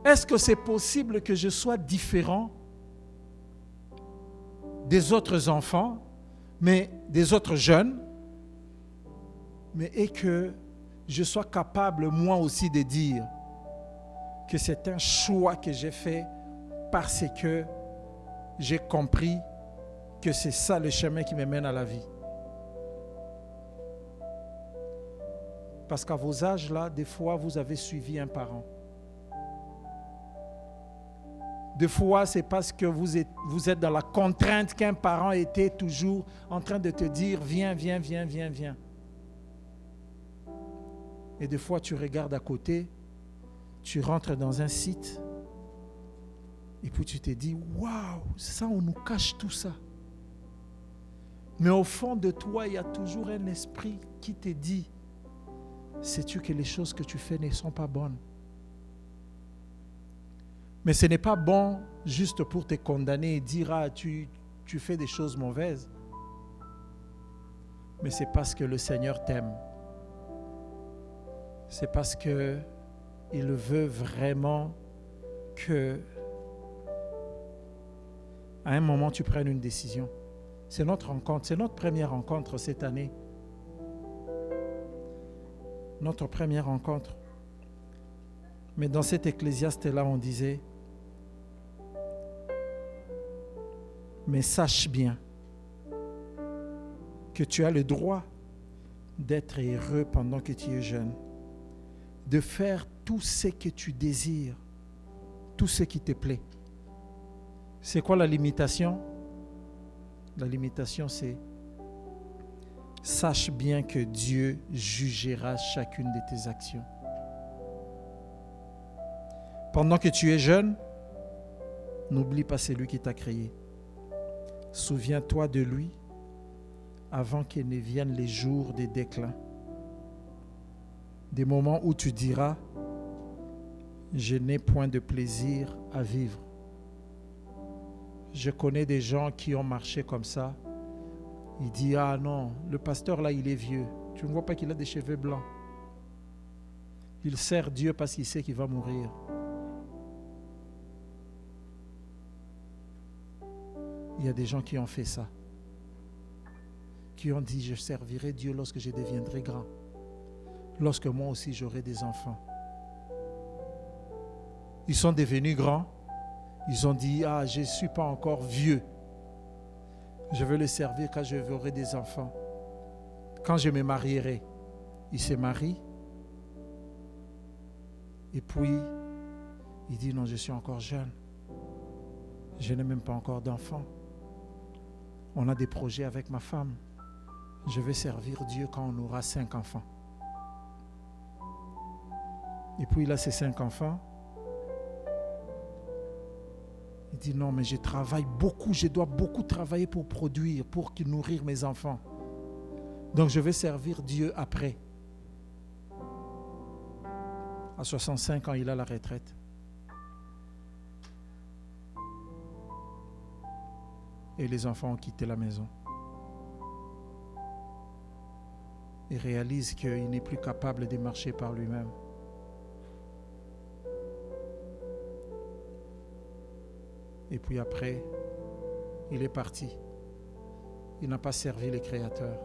Est-ce que c'est possible que je sois différent des autres enfants, mais des autres jeunes, et que je sois capable moi aussi de dire que c'est un choix que j'ai fait parce que j'ai compris que c'est ça le chemin qui me mène à la vie. Parce qu'à vos âges là, des fois vous avez suivi un parent. Des fois, c'est parce que vous êtes dans la contrainte qu'un parent était toujours en train de te dire « Viens, viens, viens, viens, viens ». Et des fois, tu regardes à côté, tu rentres dans un site Et puis tu te dis, waouh, ça on nous cache tout ça. Mais au fond de toi, il y a toujours un esprit qui te dit, sais-tu que les choses que tu fais ne sont pas bonnes? Mais ce n'est pas bon juste pour te condamner et dire, ah, tu fais des choses mauvaises. Mais c'est parce que le Seigneur t'aime. C'est parce que il veut vraiment que à un moment tu prennes une décision. C'est notre rencontre, c'est notre première rencontre cette année. Notre première rencontre. Mais dans cet Ecclésiaste-là, on disait, mais sache bien que tu as le droit d'être heureux pendant que tu es jeune, de faire tout ce que tu désires, tout ce qui te plaît. C'est quoi la limitation? La limitation, c'est sache bien que Dieu jugera chacune de tes actions. Pendant que tu es jeune, n'oublie pas celui qui t'a créé. Souviens-toi de lui avant qu'il ne viennent les jours des déclins. Des moments où tu diras, je n'ai point de plaisir à vivre. Je connais des gens qui ont marché comme ça. Il dit, ah non, le pasteur là, il est vieux. Tu ne vois pas qu'il a des cheveux blancs. Il sert Dieu parce qu'il sait qu'il va mourir. Il y a des gens qui ont fait ça. Qui ont dit, je servirai Dieu lorsque je deviendrai grand. Lorsque moi aussi j'aurai des enfants. Ils sont devenus grands. Ils ont dit, ah, je ne suis pas encore vieux. Je veux le servir quand j'aurai des enfants. Quand je me marierai. Il se marie. Et puis, il dit, non, je suis encore jeune. Je n'ai même pas encore d'enfants. On a des projets avec ma femme. Je vais servir Dieu quand on aura 5 enfants. Et puis il a ses 5 enfants. Il dit non, mais je travaille beaucoup, je dois beaucoup travailler pour produire, pour nourrir mes enfants. Donc je vais servir Dieu après. À 65 ans, il a la retraite. Et les enfants ont quitté la maison. Il réalise qu'il n'est plus capable de marcher par lui-même. Et puis après, il est parti. Il n'a pas servi le Créateur.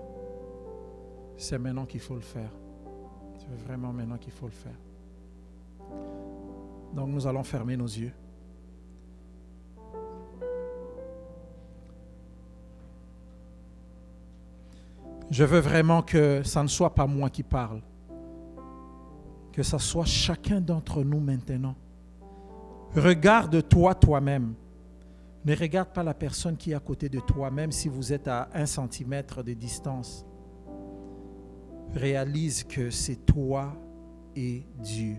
C'est maintenant qu'il faut le faire. C'est vraiment maintenant qu'il faut le faire. Donc nous allons fermer nos yeux. Je veux vraiment que ça ne soit pas moi qui parle. Que ça soit chacun d'entre nous maintenant. Regarde-toi toi-même. Ne regarde pas la personne qui est à côté de toi, même si vous êtes à 1 centimètre de distance. Réalise que c'est toi et Dieu.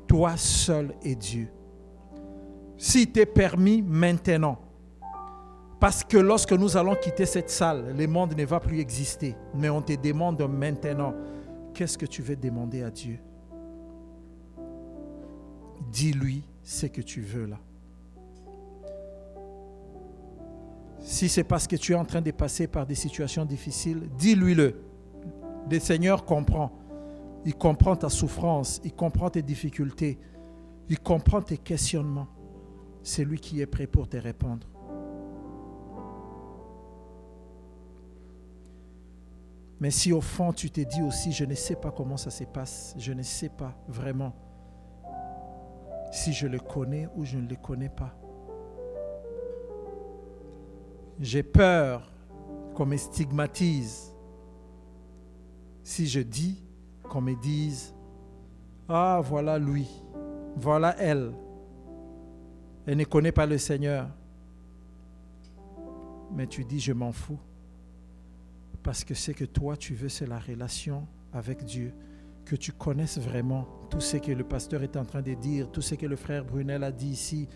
Toi seul et Dieu. S'il t'est permis maintenant, parce que lorsque nous allons quitter cette salle, le monde ne va plus exister. Mais on te demande maintenant, qu'est-ce que tu veux demander à Dieu? Dis-lui ce que tu veux là. Si c'est parce que tu es en train de passer par des situations difficiles, dis-lui-le. Le Seigneur comprend. Il comprend ta souffrance, il comprend tes difficultés, il comprend tes questionnements. C'est lui qui est prêt pour te répondre. Mais si au fond tu te dis aussi, je ne sais pas comment ça se passe, je ne sais pas vraiment si je le connais ou je ne le connais pas. J'ai peur qu'on me stigmatise si je dis qu'on me dise « Ah, voilà lui, voilà elle. Elle ne connaît pas le Seigneur. » Mais tu dis « Je m'en fous. » Parce que ce que toi tu veux, c'est la relation avec Dieu. que tu connaisses vraiment tout ce que le pasteur est en train de dire, tout ce que le frère Brunel a dit ici.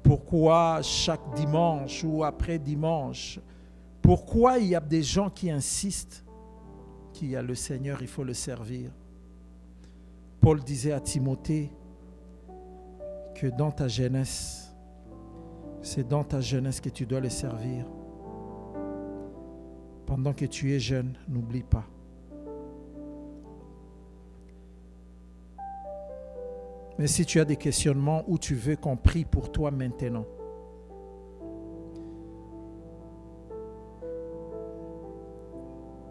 Pourquoi chaque dimanche ou après dimanche, pourquoi il y a des gens qui insistent qu'il y a le Seigneur, il faut le servir. Paul disait à Timothée que dans ta jeunesse, c'est dans ta jeunesse que tu dois le servir. Pendant que tu es jeune, n'oublie pas. Mais si tu as des questionnements ou tu veux qu'on prie pour toi maintenant,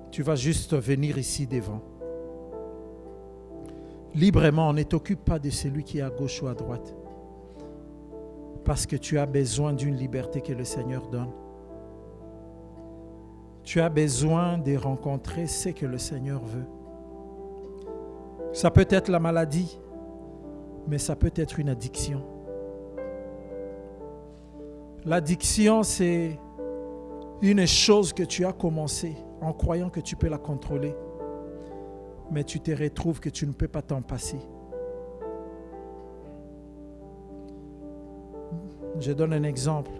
tu vas juste venir ici devant. Librement, ne t'occupe pas de celui qui est à gauche ou à droite. Parce que tu as besoin d'une liberté que le Seigneur donne. Tu as besoin de rencontrer ce que le Seigneur veut. Ça peut être la maladie, mais ça peut être une addiction. L'addiction, c'est une chose que tu as commencé en croyant que tu peux la contrôler, mais tu te retrouves que tu ne peux pas t'en passer. Je donne un exemple.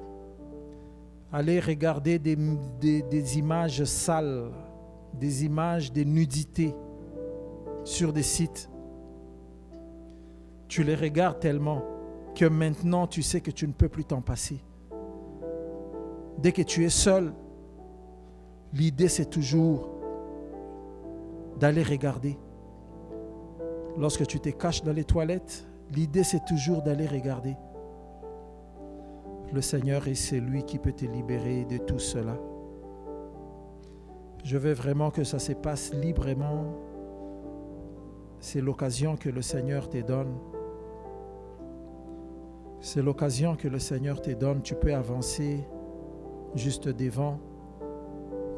Allez regarder des images sales, des images de nudité sur des sites. Tu les regardes tellement que maintenant tu sais que tu ne peux plus t'en passer. Dès que tu es seul, l'idée c'est toujours d'aller regarder. Lorsque tu te caches dans les toilettes, l'idée c'est toujours d'aller regarder. Le Seigneur est celui qui peut te libérer de tout cela. Je veux vraiment que ça se passe librement. C'est l'occasion que le Seigneur te donne. C'est l'occasion que le Seigneur te donne. Tu peux avancer juste devant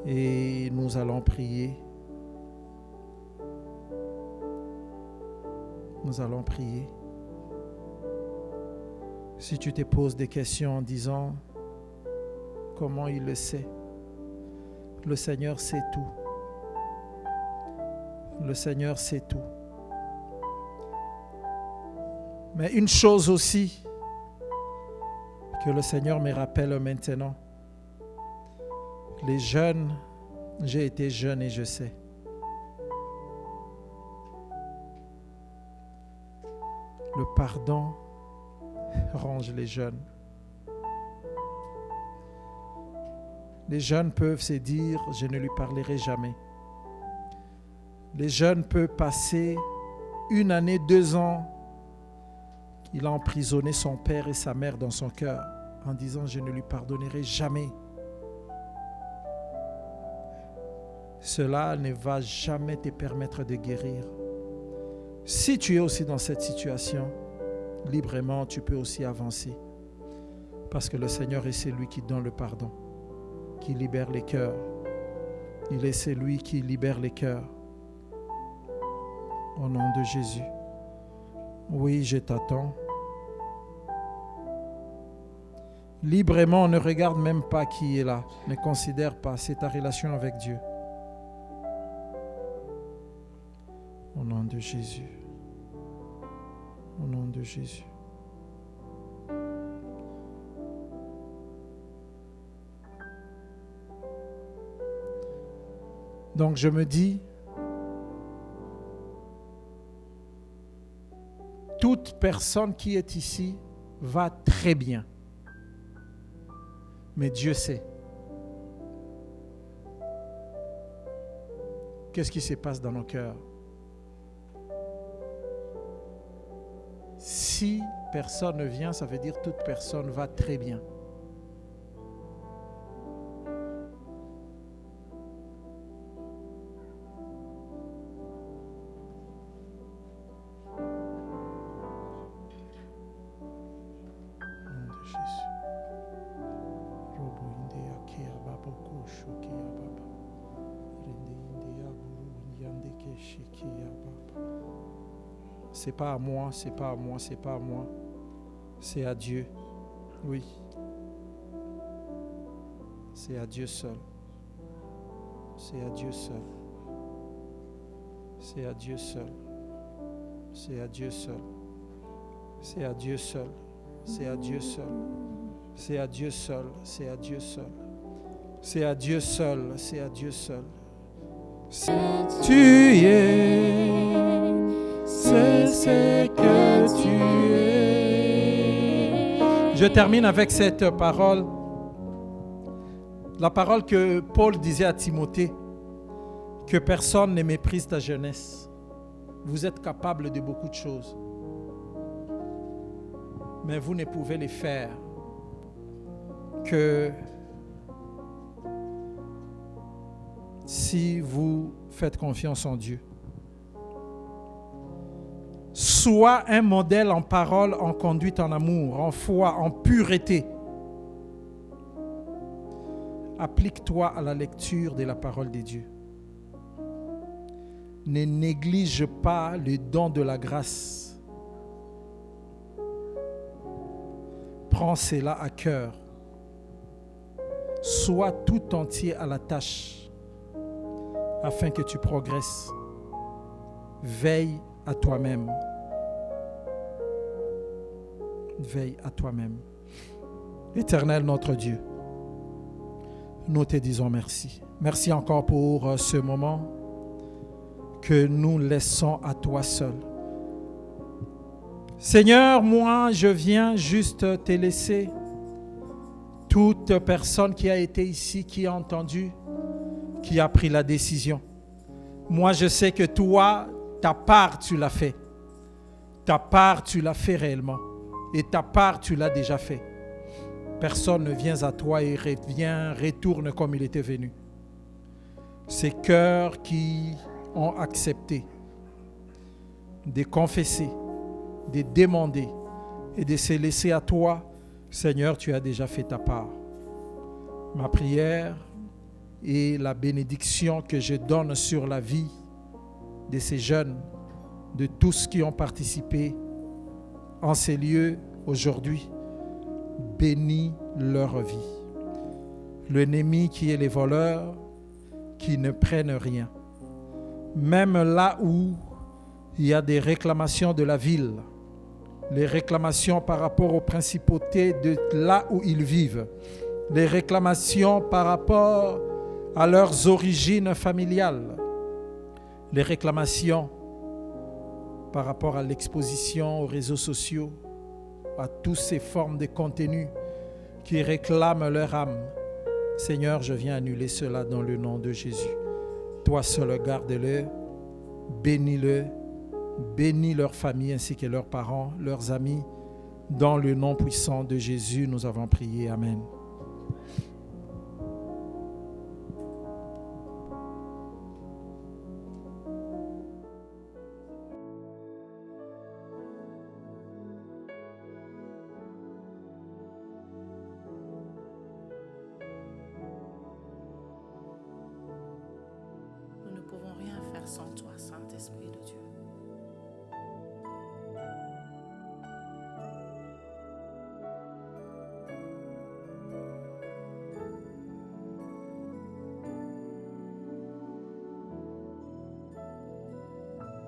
et nous allons prier. Nous allons prier. Si tu te poses des questions en disant comment il le sait, le Seigneur sait tout. Le Seigneur sait tout. Mais une chose aussi que le Seigneur me rappelle maintenant, les jeunes, j'ai été jeune et je sais. Le pardon range les jeunes. Les jeunes peuvent se dire, je ne lui parlerai jamais. Les jeunes peuvent passer 1 année, 2 ans, il a emprisonné son père et sa mère dans son cœur en disant, je ne lui pardonnerai jamais. Cela ne va jamais te permettre de guérir. Si tu es aussi dans cette situation, librement, tu peux aussi avancer. Parce que le Seigneur est celui qui donne le pardon, qui libère les cœurs. Il est celui qui libère les cœurs. Au nom de Jésus. Oui, je t'attends. Librement, ne regarde même pas qui est là. Ne considère pas, c'est ta relation avec Dieu. Au nom de Jésus. Au nom de Jésus. Donc je me dis, toute personne qui est ici va très bien. Mais Dieu sait. Qu'est-ce qui se passe dans nos cœurs? Si personne ne vient, ça veut dire toute personne va très bien. C'est pas à moi, c'est pas à moi, c'est pas à moi. C'est à Dieu. Oui. C'est à Dieu seul. C'est à Dieu seul. C'est à Dieu seul. C'est à Dieu seul. C'est à Dieu seul. C'est à Dieu seul. C'est à Dieu seul. C'est à Dieu seul. C'est à Dieu seul. C'est à Dieu seul. Tu es, c'est ce que tu es. Je termine avec cette parole. La parole que Paul disait à Timothée, que personne ne méprise ta jeunesse. Vous êtes capable de beaucoup de choses, mais vous ne pouvez les faire que si vous faites confiance en Dieu. Sois un modèle en parole, en conduite, en amour, en foi, en pureté. Applique-toi à la lecture de la parole de Dieu. Ne néglige pas le don de la grâce. Prends cela à cœur. Sois tout entier à la tâche afin que tu progresses. Veille à toi-même. Veille à toi-même. Éternel notre Dieu, nous te disons merci. Merci encore pour ce moment que nous laissons à toi seul. Seigneur, moi, je viens juste te laisser. Toute personne qui a été ici, qui a entendu, qui a pris la décision. Moi, je sais que toi, ta part, tu l'as fait. Ta part, tu l'as fait réellement. Et ta part, tu l'as déjà fait. Personne ne vient à toi et retourne comme il était venu. Ces cœurs qui ont accepté de confesser, de demander et de se laisser à toi, Seigneur, tu as déjà fait ta part. Ma prière et la bénédiction que je donne sur la vie de ces jeunes, de tous qui ont participé en ces lieux aujourd'hui, bénis leur vie. L'ennemi qui est les voleurs, qui ne prennent rien. Même là où il y a des réclamations de la ville, les réclamations par rapport aux principautés de là où ils vivent, les réclamations par rapport à leurs origines familiales, les réclamations par rapport à l'exposition aux réseaux sociaux, à toutes ces formes de contenu qui réclament leur âme. Seigneur, je viens annuler cela dans le nom de Jésus. Toi seul garde-le, bénis-le, bénis leur famille ainsi que leurs parents, leurs amis. Dans le nom puissant de Jésus, nous avons prié. Amen. Nous ne pouvons rien faire sans toi, Saint-Esprit de Dieu.